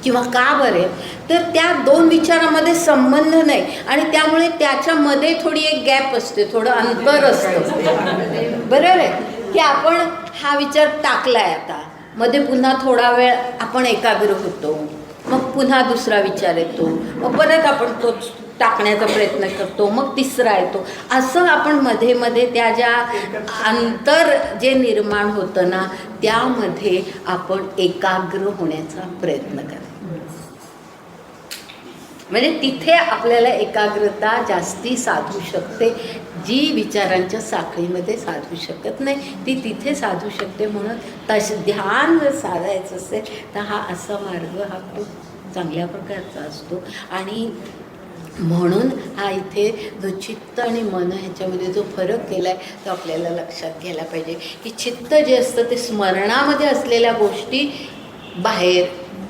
किंवा का बरे तर त्या 2 विचारामध्ये संबंध नाही आणि त्यामुळे त्याच्यामध्ये थोडी एक गॅप असते, थोडं अंतर असतं. बरोबर आहे की आपण हा विचार टाकलाय, आता मध्ये पुन्हा थोडा वेळ आपण एकाग्र होतो, मग पुन्हा दुसरा विचार येतो, मग परत आपण तो टाकण्याचा प्रयत्न करतो, मग तिसरा येतो. असं आपण मध्ये मध्ये त्या ज्या अंतर जे निर्माण होतं ना त्यामध्ये आपण एकाग्र होण्याचा प्रयत्न करायचा. म्हणजे तिथे आपल्याला एकाग्रता जास्ती साधू शकते, जी विचारांच्या साखळीमध्ये साधू शकत नाही ती तिथे साधू शकते. म्हणून ध्यान जर साधायचं असेल तर हा असा मार्ग हा खूप चांगल्या प्रकारचा असतो. आणि म्हणून हा इथे जो चित्त आणि मन ह्याच्यामध्ये जो फरक केला आहे तो आपल्याला लक्षात घ्यायला पाहिजे की चित्त जे असतं ते स्मरणामध्ये असलेल्या गोष्टी बाहेर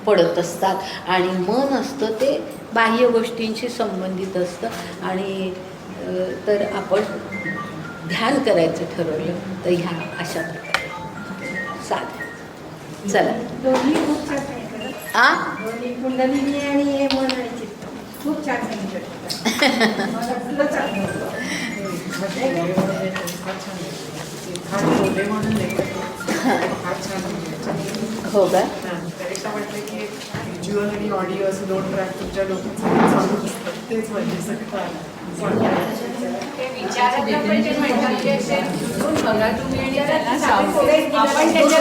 पडत असतात आणि मन असतं ते बाह्य गोष्टींशी संबंधित असतं. आणि तर आपण ध्यान करायचं ठरवलं तर ह्या अशा प्रकारे साधं चला. दोन्ही खूप छान सांगितलं. दोन्ही कुंडलिनी आणि हे मन आणि चित्त खूप छान सांगितलं. मला खूपच चांगलं होतं. हो का? त्यापेक्षा म्हटलं की व्हिज्युअल आणि ऑडिओ असं 2 ट्रॅक तुमच्या डोक्यात चालू असतात, तेच म्हणजे सगळं आपण त्याच्या